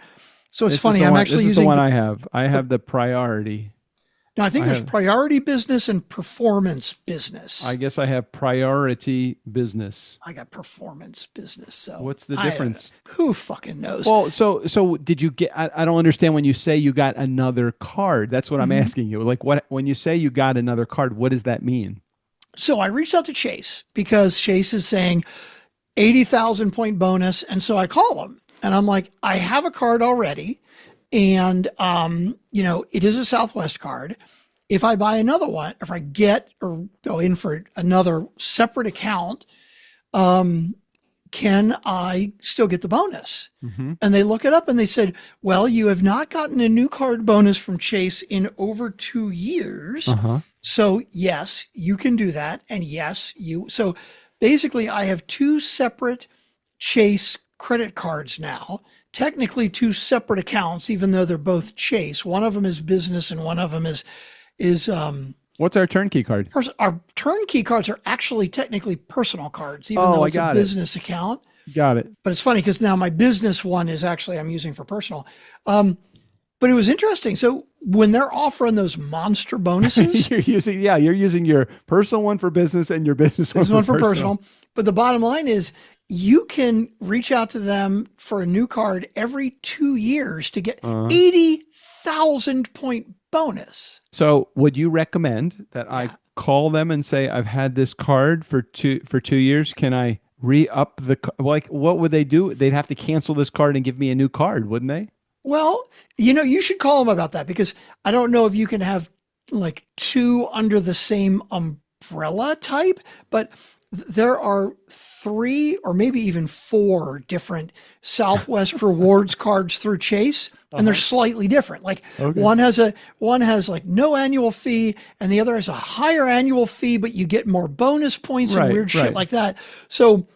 [SPEAKER 3] So it's funny. I'm actually
[SPEAKER 2] using
[SPEAKER 3] using
[SPEAKER 2] the one I have. I have the priority.
[SPEAKER 3] No, I think there's priority business and performance business.
[SPEAKER 2] I guess I have priority business.
[SPEAKER 3] I got performance business. So
[SPEAKER 2] what's the difference?
[SPEAKER 3] Who fucking knows?
[SPEAKER 2] Well, so did you get? I don't understand when you say you got another card. That's what I'm asking you. Like, what when you say you got another card, what does that mean?
[SPEAKER 3] So I reached out to Chase because Chase is saying 80,000 point bonus, and so I call him and I'm like, I have a card already. And, it is a Southwest card. If I buy another one, if I get or go in for another separate account, can I still get the bonus? And they look it up and they said, well, you have not gotten a new card bonus from Chase in over 2 years. So yes, you can do that. And yes, so basically I have two separate Chase credit cards now. Technically two separate accounts, even though they're both Chase. One of them is business and one of them is
[SPEAKER 2] what's our turnkey card?
[SPEAKER 3] Our turnkey cards are actually technically personal cards, even though it's a business account.
[SPEAKER 2] Got it.
[SPEAKER 3] But it's funny because now my business one is actually I'm using for personal. But it was interesting. So when they're offering those monster bonuses,
[SPEAKER 2] you're using your personal one for business and your business one for personal.
[SPEAKER 3] But the bottom line is you can reach out to them for a new card every 2 years to get 80,000 point bonus.
[SPEAKER 2] So would you recommend that I call them and say, I've had this card for 2 years. Can I re-up what would they do? They'd have to cancel this card and give me a new card, wouldn't they?
[SPEAKER 3] Well, you should call them about that because I don't know if you can have like two under the same umbrella type, but there are 3 or maybe even 4 different Southwest rewards cards through Chase, and they're slightly different. Like one has like no annual fee, and the other has a higher annual fee, but you get more bonus points and weird shit like that. So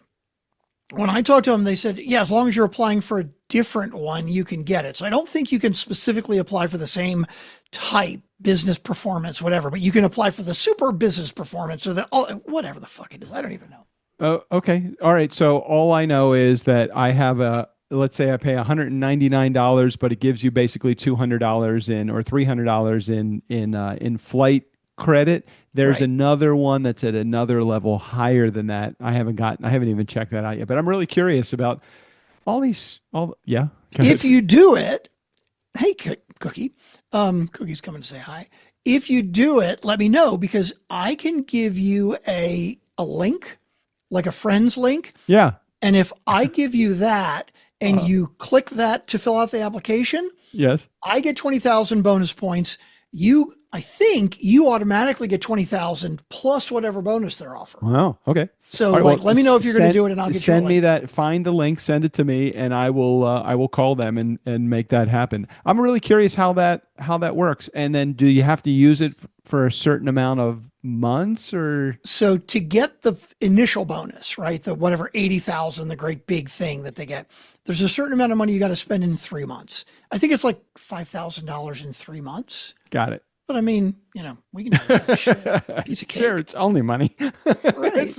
[SPEAKER 3] when I talked to them, they said, yeah, as long as you're applying for a different one, you can get it. So I don't think you can specifically apply for the same type, business performance, whatever, but you can apply for the super business performance or whatever the fuck it is. I don't even know.
[SPEAKER 2] Oh, okay. All right. So all I know is that I have let's say I pay $199, but it gives you basically $200 in or $300 in flight credit. There's another one that's at another level higher than that. I haven't even checked that out yet, but I'm really curious about
[SPEAKER 3] If you do it, hey, Cookie, Cookie's coming to say hi. If you do it, let me know because I can give you a link, like a friend's link.
[SPEAKER 2] Yeah.
[SPEAKER 3] And if I give you that and you click that to fill out the application,
[SPEAKER 2] yes,
[SPEAKER 3] I get 20,000 bonus points. I think you automatically get 20,000 plus whatever bonus they're offering.
[SPEAKER 2] Wow. Okay.
[SPEAKER 3] So let me know if you're going to do it and I'll get
[SPEAKER 2] send me that, find the link, send it to me and I will call them and make that happen. I'm really curious how that works. And then do you have to use it for a certain amount of months or?
[SPEAKER 3] So to get the initial bonus, right, the whatever 80,000, the great big thing that they get, there's a certain amount of money you got to spend in 3 months. I think it's like $5,000 in 3 months.
[SPEAKER 2] Got it.
[SPEAKER 3] But I mean, we can do that shit. Piece of cake.
[SPEAKER 2] Sure, it's only money.
[SPEAKER 3] Right.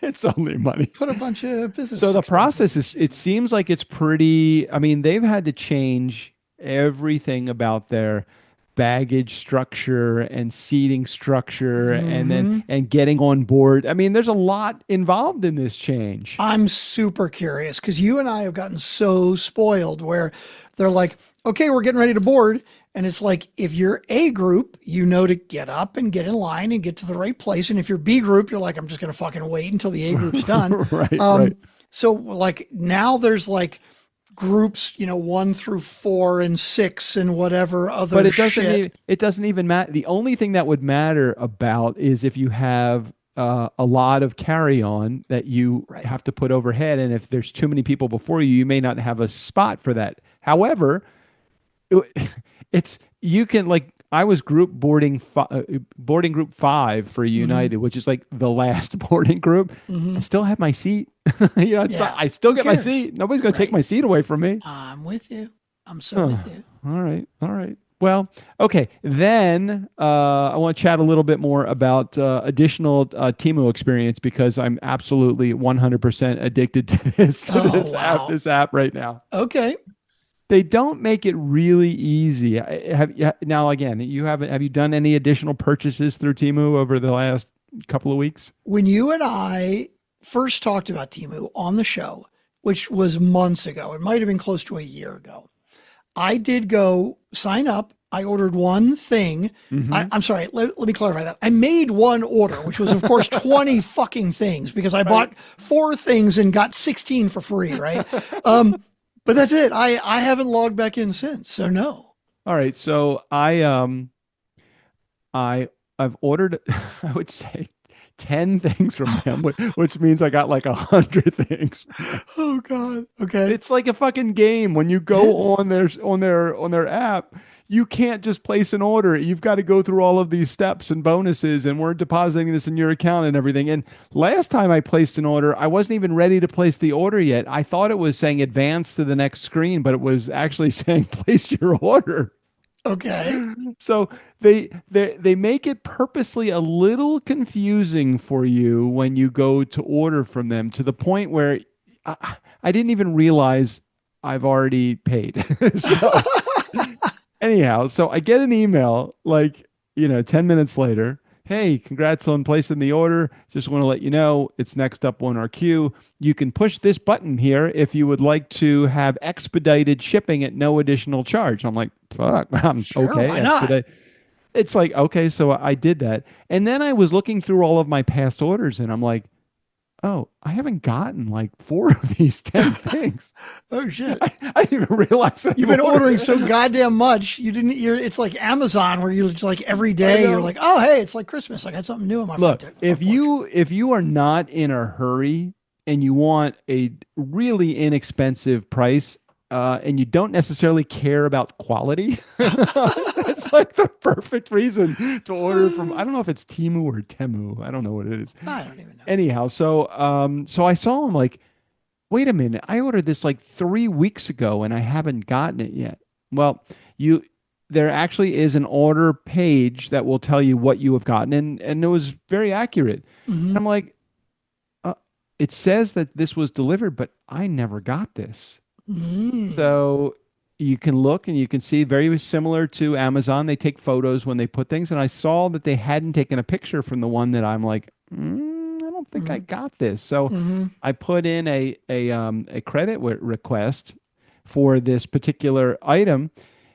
[SPEAKER 2] It's only money.
[SPEAKER 3] Put a bunch of business.
[SPEAKER 2] So the
[SPEAKER 3] expenses.
[SPEAKER 2] process is, it seems like it's pretty, I mean, they've had to change everything about their baggage structure and seating structure and getting on board. I mean, there's a lot involved in this change.
[SPEAKER 3] I'm super curious because you and I have gotten so spoiled where they're like, okay, we're getting ready to board. And it's like, if you're A group, to get up and get in line and get to the right place. And if you're B group, you're like, I'm just going to fucking wait until the A group's done.
[SPEAKER 2] Right.
[SPEAKER 3] So like now there's like groups, 1 through 4 and 6 and whatever other
[SPEAKER 2] But
[SPEAKER 3] shit.
[SPEAKER 2] it doesn't even matter. The only thing that would matter about is if you have a lot of carry-on that you have to put overhead. And if there's too many people before you, you may not have a spot for that. However, you can, like, I was boarding group 5 for United, which is like the last boarding group. I still have my seat. I still get my seat. Nobody's going to take my seat away from me.
[SPEAKER 3] I'm with you. I'm so with you.
[SPEAKER 2] All right. Well, okay. Then I want to chat a little bit more about additional Temu experience because I'm absolutely 100% addicted to this app right now.
[SPEAKER 3] Okay.
[SPEAKER 2] They don't make it really easy. Have you done any additional purchases through Temu over the last couple of weeks?
[SPEAKER 3] When you and I first talked about Temu on the show, which was months ago, it might have been close to a year ago, I did go sign up. I ordered one thing. I'm sorry. Let me clarify that. I made one order, which was, of course, 20 fucking things because I bought 4 things and got 16 for free, right? But that's it. I haven't logged back in since, so no.
[SPEAKER 2] All right. So I've ordered, I would say, 10 things from them, which means I got like 100 things.
[SPEAKER 3] Oh God. Okay.
[SPEAKER 2] It's like a fucking game. When you go on their app, you can't just place an order. You've got to go through all of these steps and bonuses, and we're depositing this in your account and everything. And last time I placed an order, I wasn't even ready to place the order yet. I thought it was saying advance to the next screen, but it was actually saying place your order.
[SPEAKER 3] Okay.
[SPEAKER 2] So they make it purposely a little confusing for you when you go to order from them, to the point where I didn't even realize I've already paid. Anyhow, so I get an email like, 10 minutes later. Hey, congrats on placing the order. Just want to let you know it's next up on our queue. You can push this button here if you would like to have expedited shipping at no additional charge. I'm like, fuck,
[SPEAKER 3] Sure,
[SPEAKER 2] okay.
[SPEAKER 3] why not?
[SPEAKER 2] It's like, okay, so I did that. And then I was looking through all of my past orders and I'm like, oh, I haven't gotten like 4 of these 10 things.
[SPEAKER 3] Oh shit.
[SPEAKER 2] I didn't even realize that.
[SPEAKER 3] You've been ordering so goddamn much. It's like Amazon where you like every day you're like, oh, hey, it's like Christmas. I got something new on my
[SPEAKER 2] Look,
[SPEAKER 3] front
[SPEAKER 2] if you are not in a hurry and you want a really inexpensive price, and you don't necessarily care about quality, that's like the perfect reason to order from. I don't know if it's Temu or Temu. I don't know what it is.
[SPEAKER 3] I don't even know.
[SPEAKER 2] Anyhow, so I saw him like, wait a minute, I ordered this like 3 weeks ago and I haven't gotten it yet. Well, there actually is an order page that will tell you what you have gotten, and it was very accurate. And I'm like, it says that this was delivered, but I never got this. So you can look and you can see, very similar to Amazon, they take photos when they put things. And I saw that they hadn't taken a picture from the one that I'm like, I don't think I got this. So I put in a credit request for this particular item,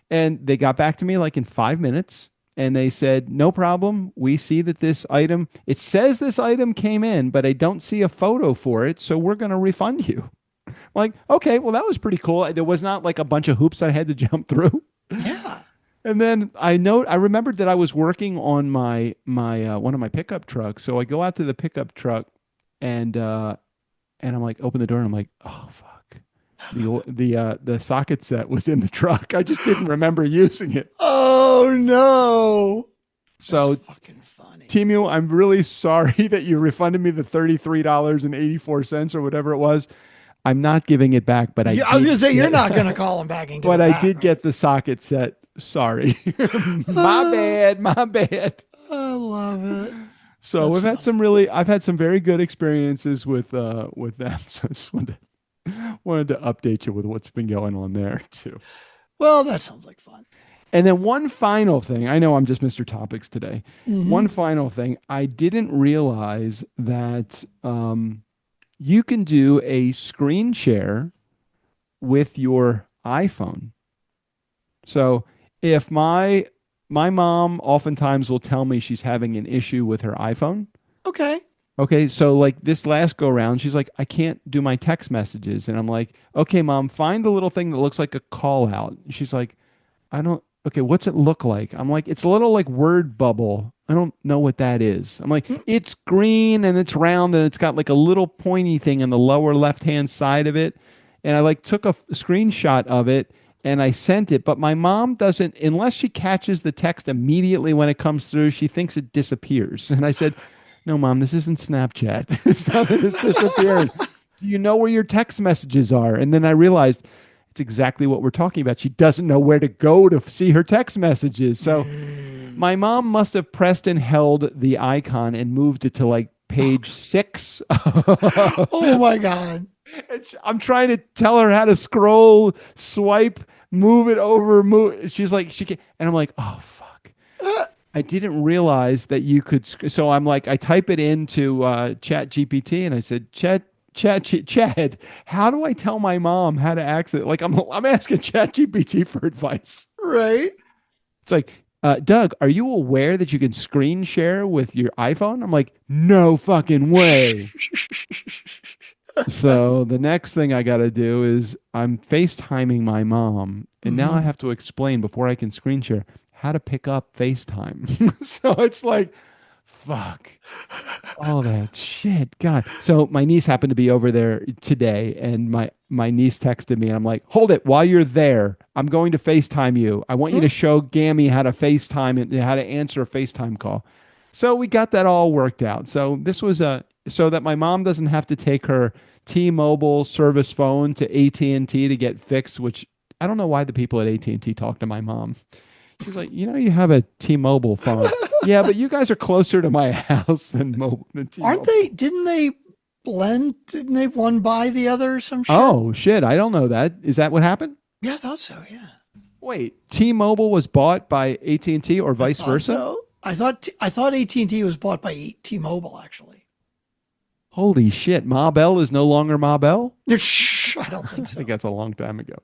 [SPEAKER 2] and they got back to me like in 5 minutes. And they said, no problem. We see that it says this item came in, but I don't see a photo for it. So we're going to refund you. Like, okay, well, that was pretty cool. There was not like a bunch of hoops I had to jump through.
[SPEAKER 3] Yeah.
[SPEAKER 2] And then I remembered that I was working on my one of my pickup trucks. So I go out to the pickup truck and I'm like, open the door and I'm like, oh fuck. The socket set was in the truck. I just didn't remember using it.
[SPEAKER 3] Oh no.
[SPEAKER 2] So
[SPEAKER 3] That's fucking funny.
[SPEAKER 2] Timu, I'm really sorry that you refunded me the $33.84 or whatever it was. I'm not giving it back, but
[SPEAKER 3] Yeah, I was gonna say you're not gonna call him back and give
[SPEAKER 2] but
[SPEAKER 3] it
[SPEAKER 2] I
[SPEAKER 3] back,
[SPEAKER 2] did
[SPEAKER 3] right?
[SPEAKER 2] get the socket set. Sorry. My bad. My bad.
[SPEAKER 3] I love it.
[SPEAKER 2] So
[SPEAKER 3] That's funny.
[SPEAKER 2] I've had some very good experiences with them. So I just wanted to update you with what's been going on there too.
[SPEAKER 3] Well, that sounds like fun.
[SPEAKER 2] And then one final thing, I know I'm just Mr. Topics today.
[SPEAKER 3] Hmm.
[SPEAKER 2] One final thing, I didn't realize that you can do a screen share with your iPhone. So if my mom oftentimes will tell me she's having an issue with her iPhone.
[SPEAKER 3] Okay.
[SPEAKER 2] Okay, so like this last go round, she's like, I can't do my text messages. And I'm like, okay, mom, find the little thing that looks like a call out. She's like, I don't, okay, what's it look like? I'm like, it's a little like word bubble. I don't know what that is. I'm like, it's green and it's round and it's got like a little pointy thing in the lower left hand side of it. And I like took a screenshot of it and I sent it, but my mom doesn't, unless she catches the text immediately when it comes through, she thinks it disappears. And I said, no, mom, this isn't Snapchat. It's not that it's disappearing. Do you know where your text messages are? And then I realized it's exactly what we're talking about. She doesn't know where to go to see her text messages. So my mom must have pressed and held the icon and moved it to like page 6.
[SPEAKER 3] Oh my God.
[SPEAKER 2] I'm trying to tell her how to scroll, swipe, move it over, move. She's like, she can, and I'm like, oh fuck. I didn't realize that you could. So I'm like, I type it into Chat GPT, and I said, Chad, how do I tell my mom how to access it? Like I'm asking Chat GPT for advice.
[SPEAKER 3] Right.
[SPEAKER 2] It's like, Doug, are you aware that you can screen share with your iPhone? I'm like, no fucking way. So the next thing I got to do is I'm FaceTiming my mom, and now I have to explain before I can screen share how to pick up FaceTime. So it's like, fuck, all that shit. God. So my niece happened to be over there today, and my niece texted me, and I'm like, hold it while you're there. I'm going to FaceTime you. I want you to show Gammy how to FaceTime and how to answer a FaceTime call. So we got that all worked out. So this was so that my mom doesn't have to take her T-Mobile service phone to AT&T to get fixed, which I don't know why the people at AT&T talk to my mom. She's like, you have a T-Mobile phone. Yeah, but you guys are closer to my house than T-Mobile.
[SPEAKER 3] Aren't they? Didn't they blend? Didn't they one buy the other or some shit?
[SPEAKER 2] Oh, shit. I don't know that. Is that what happened?
[SPEAKER 3] Yeah, I thought so. Yeah.
[SPEAKER 2] Wait, T-Mobile was bought by AT&T or vice versa?
[SPEAKER 3] So. I thought AT&T was bought by T-Mobile actually.
[SPEAKER 2] Holy shit. Ma Bell is no longer Ma Bell?
[SPEAKER 3] Shh, I don't think
[SPEAKER 2] I
[SPEAKER 3] so.
[SPEAKER 2] think that's a long time ago.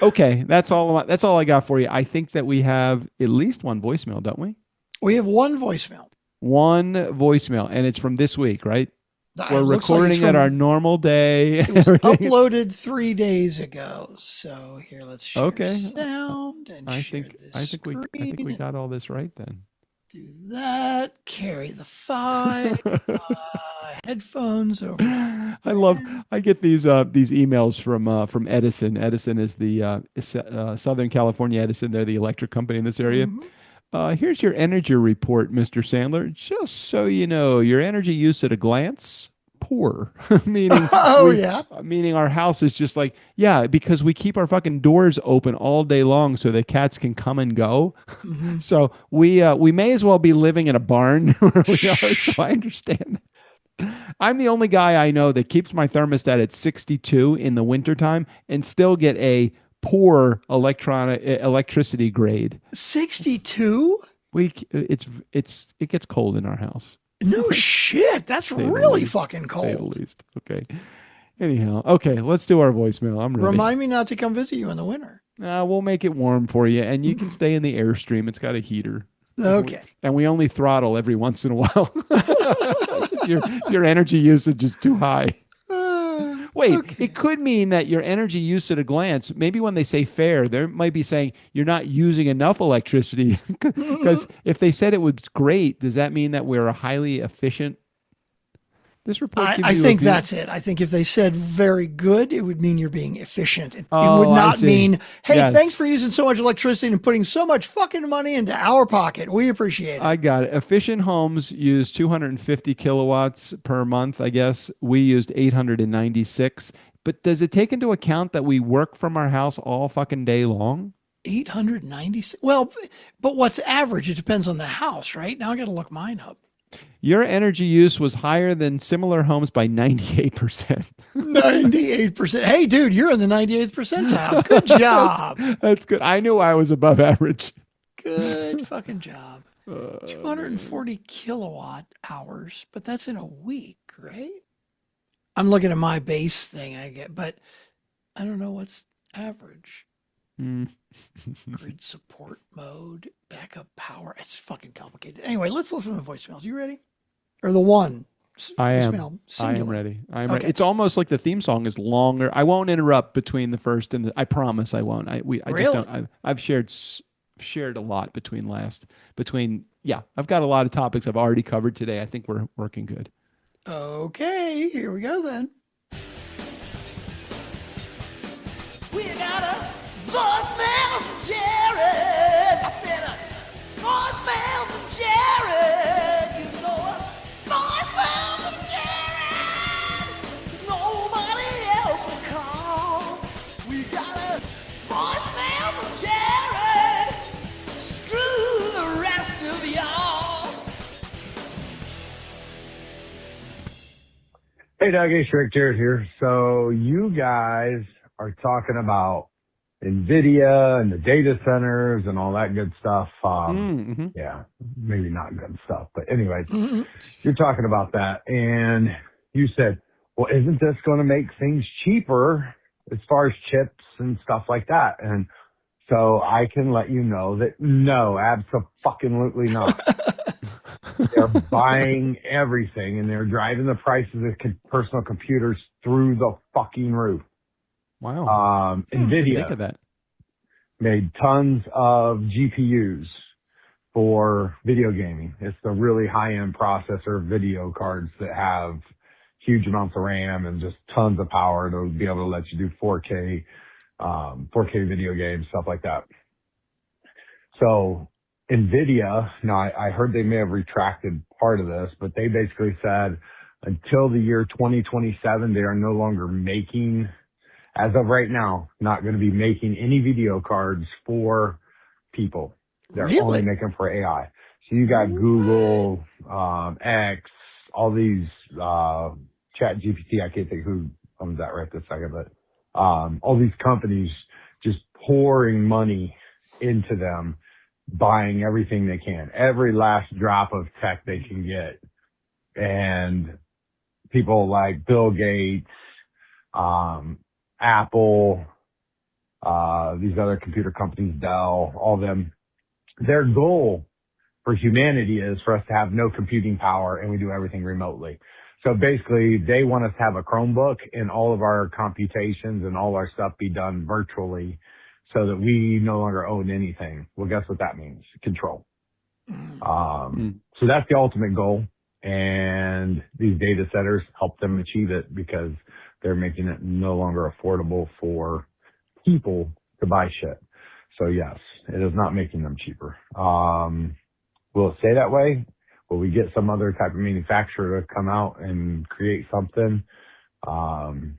[SPEAKER 2] Okay, that's all I got for you. I think that we have at least one voicemail, don't we?
[SPEAKER 3] We have one voicemail.
[SPEAKER 2] One voicemail, and it's from this week, right? We're
[SPEAKER 3] Looks like
[SPEAKER 2] recording at our normal day.
[SPEAKER 3] It was uploaded 3 days ago. So here, let's share
[SPEAKER 2] Okay.
[SPEAKER 3] sound and
[SPEAKER 2] I
[SPEAKER 3] share
[SPEAKER 2] think
[SPEAKER 3] this
[SPEAKER 2] we got all this right then.
[SPEAKER 3] Do that. Carry the file. Headphones over.
[SPEAKER 2] I get these emails from Edison. Edison is the Southern California Edison. They're the electric company in this area. Here's your energy report, Mr. Sandler. Just so you know, your energy use at a glance, poor. Meaning, meaning our house is just like, yeah, because we keep our fucking doors open all day long so the cats can come and go. So we may as well be living in a barn where we are. So I understand that. I'm the only guy I know that keeps my thermostat at 62 in the wintertime and still get a poor electricity grade.
[SPEAKER 3] 62?
[SPEAKER 2] It gets cold in our house.
[SPEAKER 3] No shit. That's really fucking cold.
[SPEAKER 2] At least. Okay. Anyhow, okay, let's do our voicemail. I'm ready.
[SPEAKER 3] Remind me not to come visit you in the winter.
[SPEAKER 2] We'll make it warm for you, and you can stay in the Airstream. It's got a heater.
[SPEAKER 3] Okay.
[SPEAKER 2] And we only throttle every once in a while. your energy usage is too high. Wait,
[SPEAKER 3] Okay.
[SPEAKER 2] It could mean that your energy use at a glance, maybe when they say fair, they might be saying you're not using enough electricity. Because if they said it was great, does that mean that we're a highly efficient? This report gives
[SPEAKER 3] I
[SPEAKER 2] you a
[SPEAKER 3] think
[SPEAKER 2] view.
[SPEAKER 3] that's it. I think if they said very good, it would mean you're being efficient. It
[SPEAKER 2] Oh,
[SPEAKER 3] would
[SPEAKER 2] I
[SPEAKER 3] not
[SPEAKER 2] see.
[SPEAKER 3] mean, hey,
[SPEAKER 2] Yes.
[SPEAKER 3] thanks for using so much electricity and putting so much fucking money into our pocket. We appreciate it.
[SPEAKER 2] I got it. Efficient homes use 250 kilowatts per month, I guess. We used 896. But does it take into account that we work from our house all fucking day long?
[SPEAKER 3] 896. Well, but what's average? It depends on the house, right? Now I got to look mine up.
[SPEAKER 2] Your energy use was higher than similar homes by 98%.
[SPEAKER 3] 98%. Hey, dude, you're in the 98th percentile. Good job.
[SPEAKER 2] That's good. I knew I was above average.
[SPEAKER 3] Good fucking job. 240 kilowatt hours, but that's in a week, right? I'm looking at my base thing I get, but I don't know what's average. Grid support mode, backup power. It's fucking complicated. Anyway, let's listen to the voicemails. You ready? Or the one?
[SPEAKER 2] I am.
[SPEAKER 3] Voicemail,
[SPEAKER 2] I am
[SPEAKER 3] singular.
[SPEAKER 2] ready. I am ready.
[SPEAKER 3] Okay.
[SPEAKER 2] It's almost like the theme song is longer. I won't interrupt between the first and the. I promise I won't. I just
[SPEAKER 3] Really?
[SPEAKER 2] don't. I've shared a lot between. Yeah, I've got a lot of topics I've already covered today. I think we're working good.
[SPEAKER 3] Okay, here we go then. We got a voicemail from Jared. I said a voicemail from Jared. You know a voicemail from Jared. Nobody else will call. We got a voicemail from Jared. Screw the rest of y'all.
[SPEAKER 4] Hey, Doug, hey, Shrek, Jared here. So you guys are talking about NVIDIA and the data centers and all that good stuff. Yeah, maybe not good stuff. But anyways, you're talking about that. And you said, well, isn't this going to make things cheaper as far as chips and stuff like that? And so I can let you know that no, absolutely not. They're buying everything and they're driving the prices of personal computers through the fucking roof.
[SPEAKER 2] Wow. Think
[SPEAKER 4] NVIDIA
[SPEAKER 2] of that.
[SPEAKER 4] made tons of GPUs for video gaming. It's the really high-end processor video cards that have huge amounts of RAM and just tons of power to be able to let you do 4K video games, stuff like that. So NVIDIA, now I heard they may have retracted part of this, but they basically said until the year 2027, they are no longer making, as of right now, not going to be making any video cards for people. They're only making for AI. So you got Google, X, all these, Chat GPT, I can't think who owns that right this second, but all these companies just pouring money into them, buying everything they can, every last drop of tech they can get. And people like Bill Gates, Apple, these other computer companies, Dell, all of them, their goal for humanity is for us to have no computing power and we do everything remotely. So basically they want us to have a Chromebook and all of our computations and all our stuff be done virtually so that we no longer own anything. Well, guess what that means? Control. So that's the ultimate goal. And these data centers help them achieve it because they're making it no longer affordable for people to buy shit. So yes, it is not making them cheaper. Will it stay that way? Will we get some other type of manufacturer to come out and create something? Who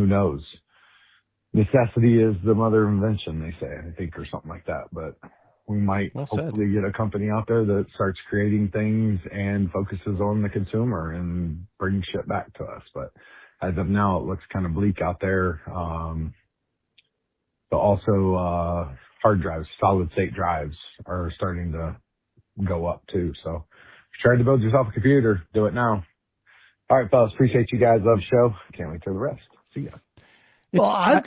[SPEAKER 4] knows? Necessity is the mother of invention, they say, I think, or something like that. But we might hopefully get a company out there that starts creating things and focuses on the consumer and brings shit back to us. But as of now, it looks kind of bleak out there. But also, hard drives, solid state drives are starting to go up too. So if you tried to build yourself a computer, do it now. All right, fellas, appreciate you guys. Love the show. Can't wait for the rest. See ya.
[SPEAKER 3] Well, I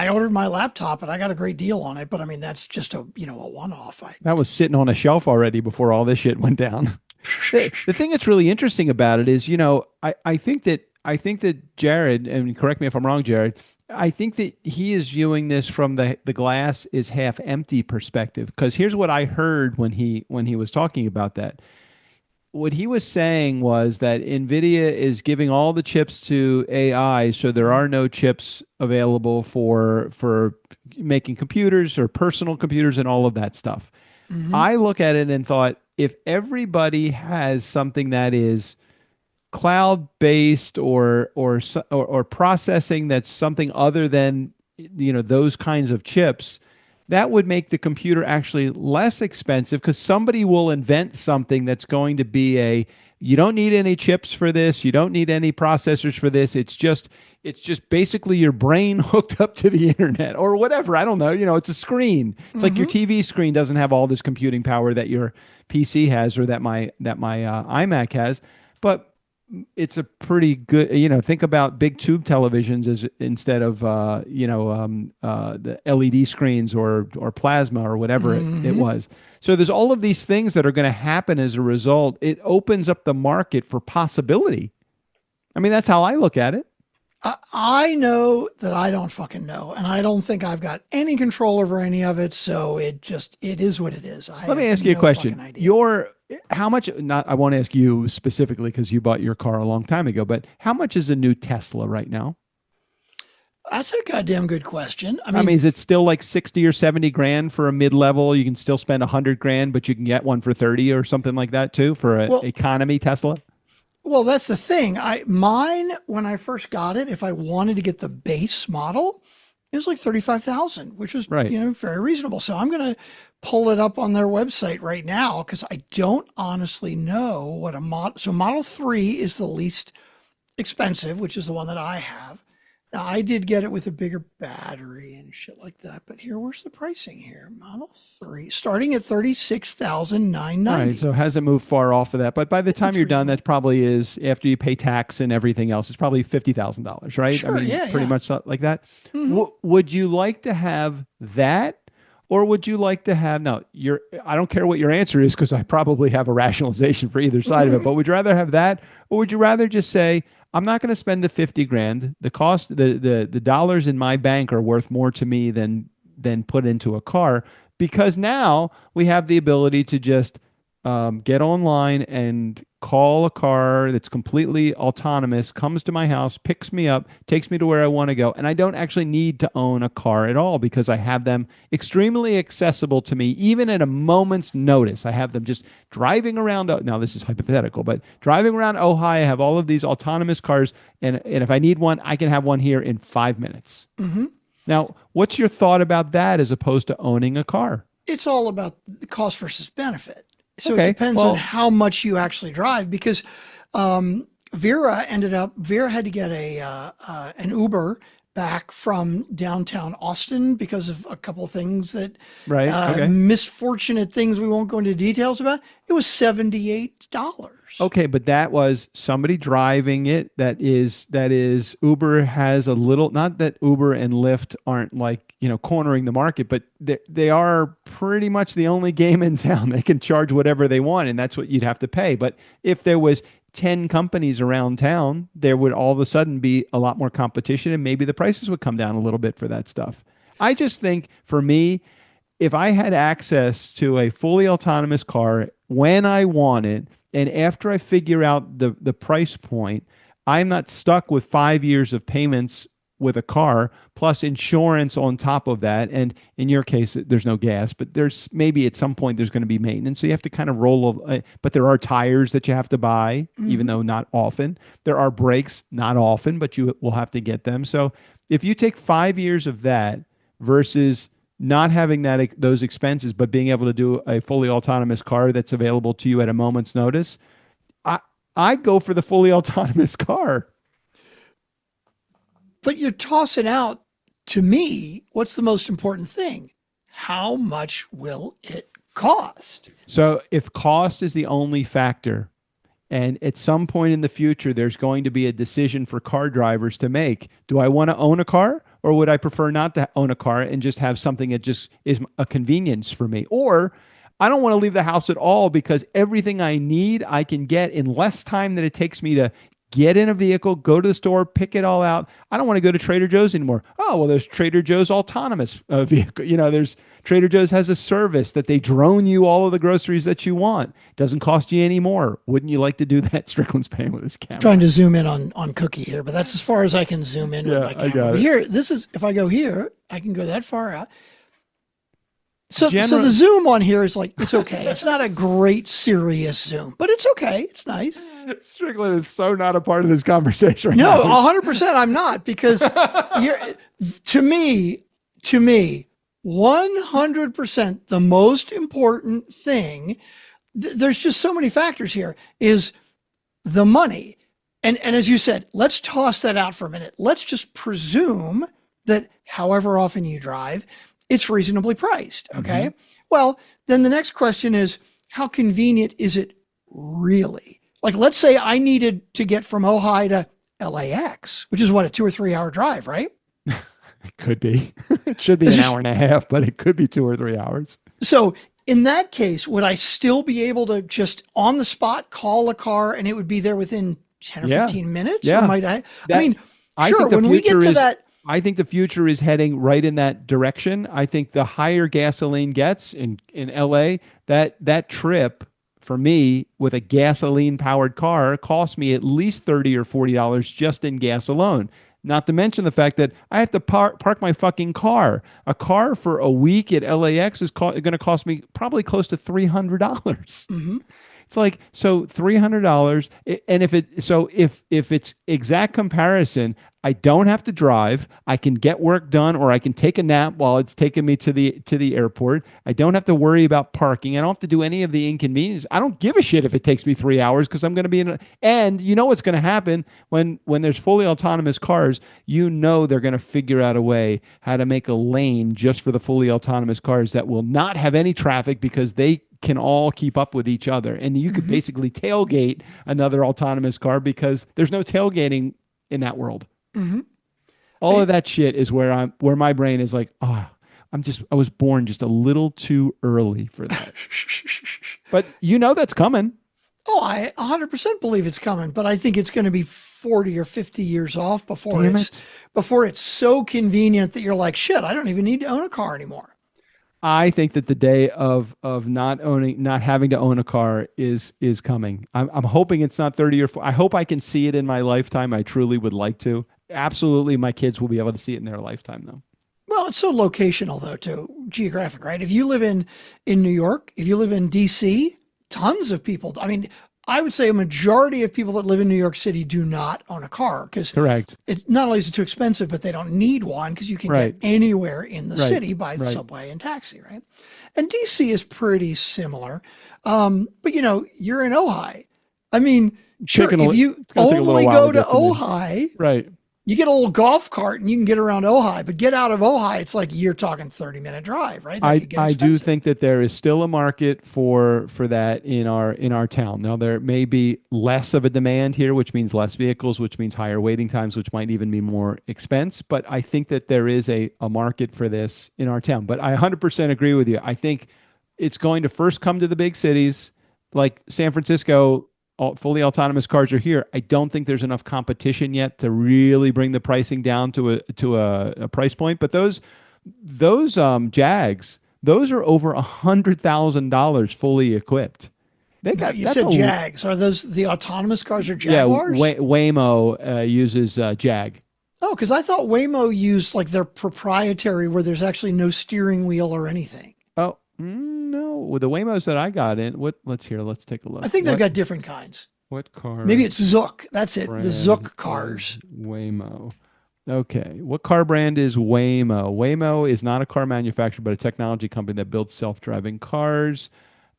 [SPEAKER 3] ordered my laptop and I got a great deal on it, but I mean, that's just a one-off.
[SPEAKER 2] That was sitting on a shelf already before all this shit went down. The thing that's really interesting about it is, I think that Jared, and correct me if I'm wrong, Jared, I think that he is viewing this from the glass is half empty perspective. Because here's what I heard when he was talking about that. what he was saying was that NVIDIA is giving all the chips to AI, so there are no chips available for making computers or personal computers and all of that stuff.
[SPEAKER 3] Mhm.
[SPEAKER 2] I look at it and thought, if everybody has something that is cloud based or processing that's something other than those kinds of chips, that would make the computer actually less expensive because somebody will invent something that's going to be a you don't need any chips for this, you don't need any processors for this. It's just basically your brain hooked up to the internet or whatever. I don't know. It's a screen. It's like your
[SPEAKER 3] Mhm.
[SPEAKER 2] TV screen doesn't have all this computing power that your PC has or that my iMac has, but it's a pretty good, think about big tube televisions as instead of, the LED screens or plasma or whatever it
[SPEAKER 3] Mhm.
[SPEAKER 2] was. So there's all of these things that are going to happen as a result. It opens up the market for possibility. I mean, that's how I look at it.
[SPEAKER 3] I know that I don't fucking know, and I don't think I've got any control over any of it. So it is what it is. I
[SPEAKER 2] Let me
[SPEAKER 3] have
[SPEAKER 2] ask you a
[SPEAKER 3] no
[SPEAKER 2] question.
[SPEAKER 3] fucking idea.
[SPEAKER 2] How much, not, I won't ask you specifically because you bought your car a long time ago, but how much is a new Tesla right now?
[SPEAKER 3] That's a goddamn good question. I
[SPEAKER 2] I
[SPEAKER 3] mean,
[SPEAKER 2] mean, is it still like 60 or 70 grand for a mid-level? You can still spend 100 grand, but you can get one for 30 or something like that too for an
[SPEAKER 3] well,
[SPEAKER 2] economy Tesla.
[SPEAKER 3] well, that's the thing. Mine when I first got it, if I wanted to get the base model, it was like 35,000, which was
[SPEAKER 2] Right.
[SPEAKER 3] very reasonable. So I'm gonna pull it up on their website right now because I don't honestly know what a model. So Model 3 is the least expensive, which is the one that I have. Now, I did get it with a bigger battery and shit like that. But where's the pricing here? Model 3, starting at 36,990.
[SPEAKER 2] Right. So it hasn't moved far off of that. But by the time
[SPEAKER 3] That's
[SPEAKER 2] you're done,
[SPEAKER 3] reasonable.
[SPEAKER 2] that probably is after you pay tax and everything else, it's probably $50,000, right? I
[SPEAKER 3] Sure,
[SPEAKER 2] mean,
[SPEAKER 3] yeah,
[SPEAKER 2] pretty
[SPEAKER 3] yeah.
[SPEAKER 2] much like that.
[SPEAKER 3] Hmm.
[SPEAKER 2] Would you like to have that? Or would you like to have, no, I don't care what your answer is because I probably have a rationalization for either side of it, but would you rather have that? Or would you rather just say, I'm not going to spend the 50 grand. The cost, the dollars in my bank are worth more to me than put into a car because now we have the ability to just get online and call a car that's completely autonomous, comes to my house, picks me up, takes me to where I want to go. And I don't actually need to own a car at all because I have them extremely accessible to me, even at a moment's notice. I have them just driving around. Now, this is hypothetical, but driving around Ojai, I have all of these autonomous cars. And if I need one, I can have one here in 5 minutes.
[SPEAKER 3] Hmm.
[SPEAKER 2] Now, what's your thought about that as opposed to owning a car?
[SPEAKER 3] It's all about the cost versus benefit. So it
[SPEAKER 2] Okay,
[SPEAKER 3] depends on
[SPEAKER 2] well,
[SPEAKER 3] how much you actually drive because Vera had to get an Uber back from downtown Austin because of a couple of things that
[SPEAKER 2] right. Okay.
[SPEAKER 3] misfortunate things we won't go into details about. It was $78.
[SPEAKER 2] Okay, but that was somebody driving it. That is Uber has a little, not that Uber and Lyft aren't like, cornering the market, but they are pretty much the only game in town. They can charge whatever they want and that's what you'd have to pay. But if there was 10 companies around town, there would all of a sudden be a lot more competition and maybe the prices would come down a little bit for that stuff. I just think for me, if I had access to a fully autonomous car when I want it, and after I figure out the price point, I'm not stuck with 5 years of payments with a car plus insurance on top of that. And in your case, there's no gas, but there's maybe at some point there's going to be maintenance. So you have to kind of but there are tires that you have to buy, even
[SPEAKER 3] Hmm.
[SPEAKER 2] though not often. There are brakes, not often, but you will have to get them. So if you take 5 years of that versus not having those expenses, but being able to do a fully autonomous car that's available to you at a moment's notice, I I go for the fully autonomous car.
[SPEAKER 3] But you're tossing out, to me, what's the most important thing? How much will it cost?
[SPEAKER 2] So if cost is the only factor, and at some point in the future, there's going to be a decision for car drivers to make. Do I want to own a car or would I prefer not to own a car and just have something that just is a convenience for me? Or I don't want to leave the house at all because everything I need, I can get in less time than it takes me to get in a vehicle, go to the store, pick it all out. I don't want to go to Trader Joe's anymore. Oh, well, there's Trader Joe's autonomous vehicle. There's Trader Joe's has a service that they drone you all of the groceries that you want. It doesn't cost you any more. Wouldn't you like to do that? Strickland's paying with his camera.
[SPEAKER 3] Trying to zoom in on Cookie here, but that's as far as I can zoom in with my camera.
[SPEAKER 2] I got it.
[SPEAKER 3] Here, if I go here, I can go that far out. So the zoom on here is like, it's okay. It's not a great serious zoom, but it's okay. It's nice.
[SPEAKER 2] Strickland is so not a part of this conversation right
[SPEAKER 3] now.
[SPEAKER 2] No,
[SPEAKER 3] 100% I'm not, because to me, 100% the most important thing, there's just so many factors here, is the money. And as you said, let's toss that out for a minute. Let's just presume that however often you drive, it's reasonably priced. Okay. Mm-hmm. Well, then the next question is, how convenient is it really? Like, let's say I needed to get from Ojai to LAX, which is what, a 2 or 3 hour drive, right?
[SPEAKER 2] It could be. It should be an hour and a half, but it could be 2 or 3 hours.
[SPEAKER 3] So in that case, would I still be able to just on the spot call a car and it would be there within 10 or 15 minutes?
[SPEAKER 2] Yeah.
[SPEAKER 3] Or might sure, when we get to that.
[SPEAKER 2] I think the future is heading right in that direction. I think the higher gasoline gets in LA, that trip for me with a gasoline powered car costs me at least $30 or $40 just in gas alone. Not to mention the fact that I have to park my fucking car. A car for a week at LAX is going to cost me probably close to $300.
[SPEAKER 3] Mm-hmm.
[SPEAKER 2] It's like, so $300. And if it's exact comparison, I don't have to drive. I can get work done, or I can take a nap while it's taking me to the airport. I don't have to worry about parking. I don't have to do any of the inconvenience. I don't give a shit if it takes me 3 hours, because I'm going to be and you know what's going to happen when there's fully autonomous cars. They're going to figure out a way how to make a lane just for the fully autonomous cars that will not have any traffic, because they can all keep up with each other. And you could basically tailgate another autonomous car, because there's no tailgating in that world.
[SPEAKER 3] Mm-hmm.
[SPEAKER 2] All of that shit is where my brain is like, I was born just a little too early for that. But that's coming. Oh,
[SPEAKER 3] I 100% believe it's coming, but I think it's going to be 40 or 50 years off before it's so convenient that you're like, shit, I don't even need to own a car anymore.
[SPEAKER 2] I think that the day of not having to own a car is coming. I'm hoping it's not 30 or 40. I hope I can see it in my lifetime. I truly would like to. Absolutely, my kids will be able to see it in their lifetime, though.
[SPEAKER 3] Well, it's so locational, though, too, geographic, right? If you live in New York, if you live in D.C., tons of people. I mean, I would say a majority of people that live in New York City do not own a car, because
[SPEAKER 2] correct.
[SPEAKER 3] It's not only is it too expensive, but they don't need one, because you can get anywhere in the city by the subway and taxi, right? And DC is pretty similar. But you're in Ojai. I mean, sure, if you only go to Ojai,
[SPEAKER 2] right,
[SPEAKER 3] you get a little golf cart and you can get around Ojai, but get out of Ojai, it's like you're talking 30-minute drive, right?
[SPEAKER 2] I do think that there is still a market for that in our town. Now, there may be less of a demand here, which means less vehicles, which means higher waiting times, which might even be more expense. But I think that there is a market for this in our town. But I 100% agree with you. I think it's going to first come to the big cities like San Francisco. Fully autonomous cars are here. I don't think there's enough competition yet to really bring the pricing down to a price point. But those Jags, those are over $100,000 fully equipped.
[SPEAKER 3] You said Jags. Are those the autonomous cars or Jaguars?
[SPEAKER 2] Yeah, Waymo uses Jag.
[SPEAKER 3] Oh, because I thought Waymo used like their proprietary, where there's actually no steering wheel or anything.
[SPEAKER 2] Oh. No, with the Waymos that I got in, let's take a look.
[SPEAKER 3] I think they've got different kinds.
[SPEAKER 2] What car?
[SPEAKER 3] Maybe it's Zook. That's it. The Zook cars.
[SPEAKER 2] Waymo. Okay. What car brand is Waymo? Waymo is not a car manufacturer, but a technology company that builds self-driving cars.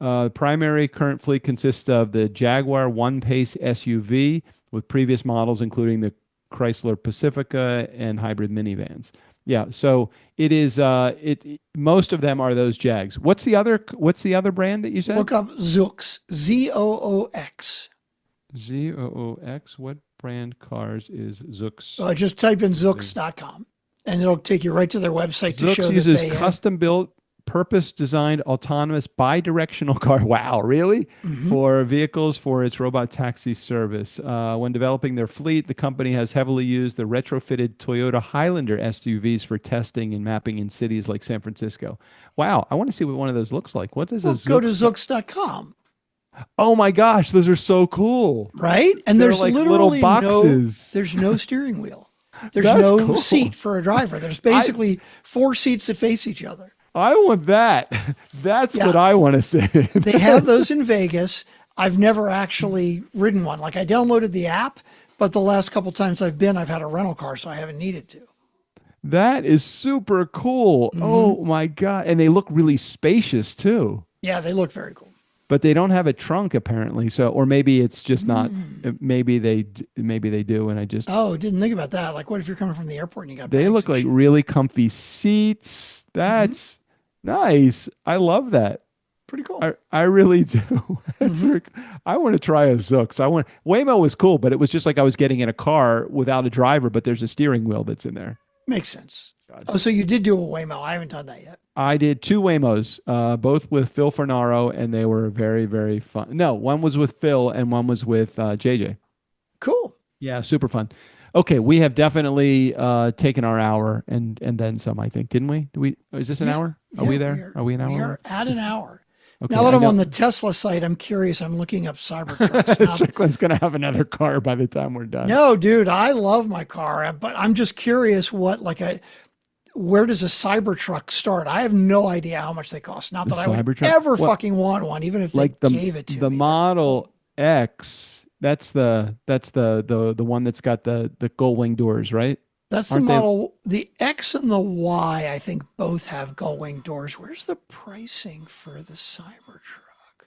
[SPEAKER 2] Primary current fleet consists of the Jaguar One-Pace SUV with previous models, including the Chrysler Pacifica and hybrid minivans. Yeah, so it is. Most of them are those Jags. What's the other brand that you said?
[SPEAKER 3] Look up Zoox. Zoox.
[SPEAKER 2] Zoox. What brand cars is Zoox?
[SPEAKER 3] Just type in Zoox.com, and it'll take you right to their website to show
[SPEAKER 2] Zoox uses
[SPEAKER 3] that they
[SPEAKER 2] custom-built purpose-designed autonomous bidirectional car. Wow, really? For vehicles for its robot taxi service. When developing their fleet, the company has heavily used the retrofitted Toyota Highlander SUVs for testing and mapping in cities like San Francisco. Wow, I want to see what one of those looks like. What does a
[SPEAKER 3] Go to Zoox.com.
[SPEAKER 2] Oh my gosh, those are so cool.
[SPEAKER 3] Right? And
[SPEAKER 2] They're
[SPEAKER 3] there's
[SPEAKER 2] like
[SPEAKER 3] literally
[SPEAKER 2] little boxes.
[SPEAKER 3] there's no steering wheel. There's
[SPEAKER 2] That's
[SPEAKER 3] no
[SPEAKER 2] cool.
[SPEAKER 3] seat for a driver. There's basically 4 seats that face each other.
[SPEAKER 2] I want that. That's
[SPEAKER 3] Yeah.
[SPEAKER 2] what I want to say.
[SPEAKER 3] They have those in Vegas. I've never actually ridden one. Like I downloaded the app, but the last couple times I've been, I've had a rental car, so I haven't needed to.
[SPEAKER 2] That is super cool. Oh my God. And they look really spacious too.
[SPEAKER 3] Yeah, they look very cool.
[SPEAKER 2] But they don't have a trunk apparently. So, or maybe it's just not, maybe they do. And I just,
[SPEAKER 3] Didn't think about that. Like what if you're coming from the airport and you got
[SPEAKER 2] they
[SPEAKER 3] bags
[SPEAKER 2] look
[SPEAKER 3] and
[SPEAKER 2] like
[SPEAKER 3] shit?
[SPEAKER 2] really comfy seats. That's nice. I love that.
[SPEAKER 3] Pretty cool.
[SPEAKER 2] I really do. I want to try a Zoox. Waymo was cool, but it was just like I was getting in a car without a driver, but there's a steering wheel that's in there.
[SPEAKER 3] Makes sense. Oh, so you did do a Waymo. I haven't done that yet.
[SPEAKER 2] I did 2 Waymos, both with Phil Fornaro, and they were very, very fun. No, one was with Phil and one was with JJ.
[SPEAKER 3] Cool.
[SPEAKER 2] Yeah, super fun. Okay, we have definitely taken our hour and then some, I think, didn't we? Is this an hour? Are we there? Are we an hour?
[SPEAKER 3] We are at an hour.
[SPEAKER 2] Okay,
[SPEAKER 3] now that
[SPEAKER 2] I
[SPEAKER 3] I'm
[SPEAKER 2] know-
[SPEAKER 3] on the Tesla site, I'm curious. I'm looking up Cybertrucks. Now,
[SPEAKER 2] Strickland's going to have another car by the time we're done.
[SPEAKER 3] no, dude, I love my car, but I'm just curious where does a Cybertruck start? I have no idea how much they cost. Not that I would
[SPEAKER 2] Cybertruck?
[SPEAKER 3] ever
[SPEAKER 2] Well,
[SPEAKER 3] fucking want one, even if
[SPEAKER 2] Like
[SPEAKER 3] they
[SPEAKER 2] the
[SPEAKER 3] gave it to
[SPEAKER 2] the
[SPEAKER 3] me.
[SPEAKER 2] Model X, that's the one that's got the gull wing doors, right?
[SPEAKER 3] That's the
[SPEAKER 2] aren't they-
[SPEAKER 3] model. The X and the Y, I think, both have gull wing doors. Where's the pricing for the Cybertruck?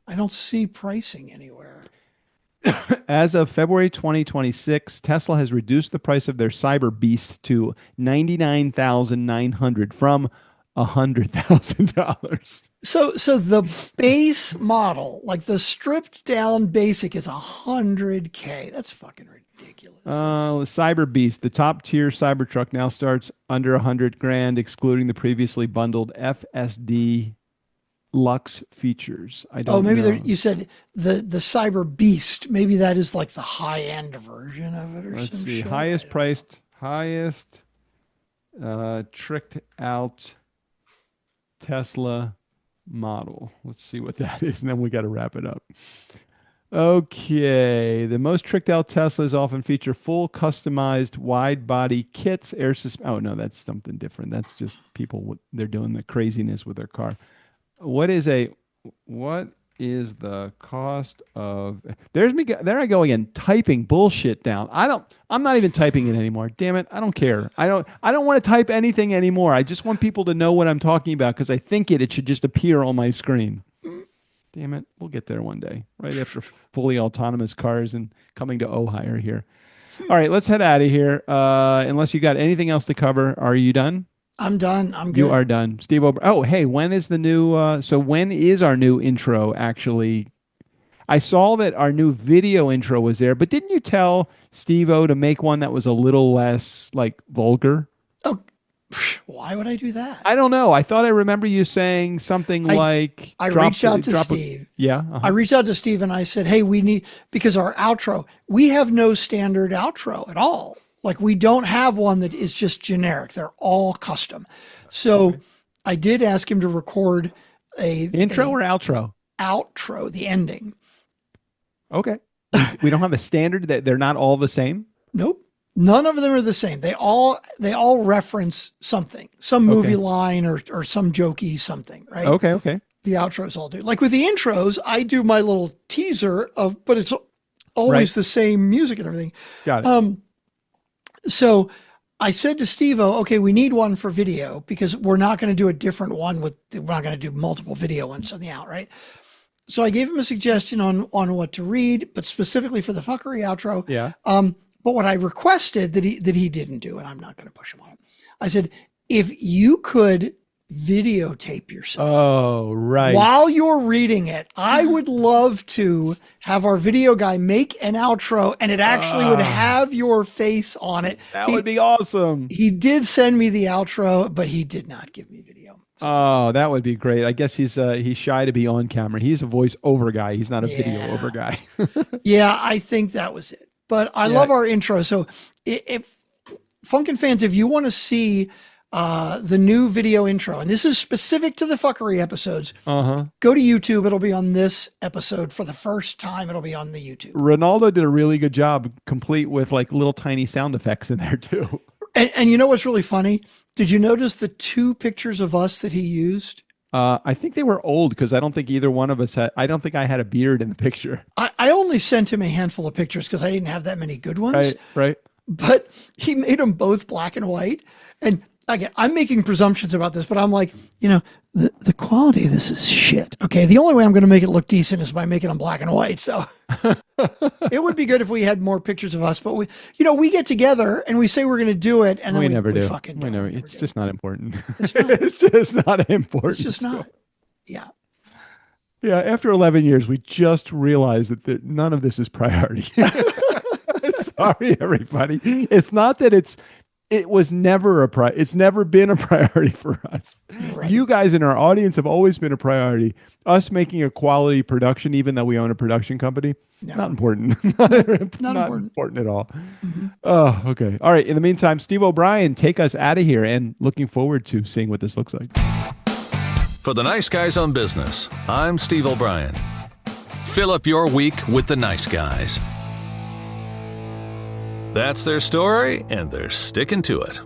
[SPEAKER 3] I don't see pricing anywhere.
[SPEAKER 2] As of February 2026, Tesla has reduced the price of their Cyber Beast to $99,900 from $100,000.
[SPEAKER 3] So the base model, like the stripped down basic, is $100K. That's fucking ridiculous.
[SPEAKER 2] Cyber Beast, the top tier Cybertruck, now starts under $100,000, excluding the previously bundled FSD Lux features. I don't.
[SPEAKER 3] maybe
[SPEAKER 2] know.
[SPEAKER 3] you said the Cyber Beast. Maybe that is like the high end version of it, or
[SPEAKER 2] Let's
[SPEAKER 3] some
[SPEAKER 2] see.
[SPEAKER 3] shit.
[SPEAKER 2] Highest tricked out Tesla model. Let's see what that is, and then we got to wrap it up. Okay, the most tricked out Teslas often feature full customized wide body kits, Oh no, that's something different. That's just people. They're doing the craziness with their car. What is the cost of there I go again, typing bullshit down. I'm not even typing it anymore. Damn it. I don't care. I don't want to type anything anymore. I just want people to know what I'm talking about because I think it should just appear on my screen. Damn it. We'll get there one day, right after fully autonomous cars and coming to Ohio here. All right, let's head out of here. Unless you got anything else to cover. Are you done?
[SPEAKER 3] I'm done. I'm good.
[SPEAKER 2] You are done. Steve Oh, hey, when is the new when is our new intro actually? I saw that our new video intro was there, but didn't you tell Steve-O to make one that was a little less like vulgar?
[SPEAKER 3] Oh, why would I do that?
[SPEAKER 2] I don't know. I thought I remember you saying something like
[SPEAKER 3] I reached out to Steve. I reached out to Steve and I said, hey, because our outro, we have no standard outro at all. Like we don't have one that is just generic. They're all custom. So I did ask him to record
[SPEAKER 2] intro or outro?
[SPEAKER 3] Outro, the ending.
[SPEAKER 2] Okay. We don't have a standard that they're not all the same?
[SPEAKER 3] Nope. None of them are the same. They all reference something, some movie line or some jokey something, right?
[SPEAKER 2] Okay.
[SPEAKER 3] The outros all do. Like with the intros, I do my little teaser but it's always the same music and everything.
[SPEAKER 2] Got it.
[SPEAKER 3] So I said to Steve-O, okay, we need one for video because we're not going to do a different one we're not going to do multiple video ones on the out, right? So I gave him a suggestion on what to read, but specifically for the fuckery outro.
[SPEAKER 2] Yeah.
[SPEAKER 3] But what I requested that he didn't do, and I'm not going to push him on it. I said, if you could videotape yourself while you're reading it, I would love to have our video guy make an outro and it actually would have your face on it.
[SPEAKER 2] That would be awesome.
[SPEAKER 3] He did send me the outro, but he did not give me video.
[SPEAKER 2] Oh, that would be great. I guess he's shy to be on camera. He's a voice over guy. He's not a video over guy.
[SPEAKER 3] Yeah, I think that was it. But I love our intro. So if Funkin' fans, if you want to see the new video intro, and this is specific to the fuckery episodes, go to YouTube. It'll be on this episode for the first time. It'll be on the YouTube.
[SPEAKER 2] Ronaldo did a really good job, complete with like little tiny sound effects in there too.
[SPEAKER 3] And you know what's really funny? Did you notice the 2 pictures of us that he used?
[SPEAKER 2] I think they were old because I don't think either one of us I don't think I had a beard in the picture.
[SPEAKER 3] I only sent him a handful of pictures because I didn't have that many good ones.
[SPEAKER 2] Right.
[SPEAKER 3] But he made them both black and white. And again, I'm making presumptions about this, but I'm like, the quality of this is shit. Okay. The only way I'm going to make it look decent is by making them black and white. So it would be good if we had more pictures of us, but we get together and we say we're going to do it. And then we
[SPEAKER 2] never do.
[SPEAKER 3] Fucking
[SPEAKER 2] we never. It's just not important. It's
[SPEAKER 3] just
[SPEAKER 2] not important.
[SPEAKER 3] It's just not. Yeah.
[SPEAKER 2] Yeah. After 11 years, we just realized that none of this is priority. Sorry, everybody. It's not that it was never it's never been a priority for us. Right. You guys in our audience have always been a priority. Us making a quality production, even though we own a production company, not important. not important at all. Mm-hmm. Oh, okay. All right. In the meantime, Steve O'Brien, take us out of here, and looking forward to seeing what this looks like.
[SPEAKER 1] For the Nice Guys on Business, I'm Steve O'Brien. Fill up your week with the nice guys. That's their story, and they're sticking to it.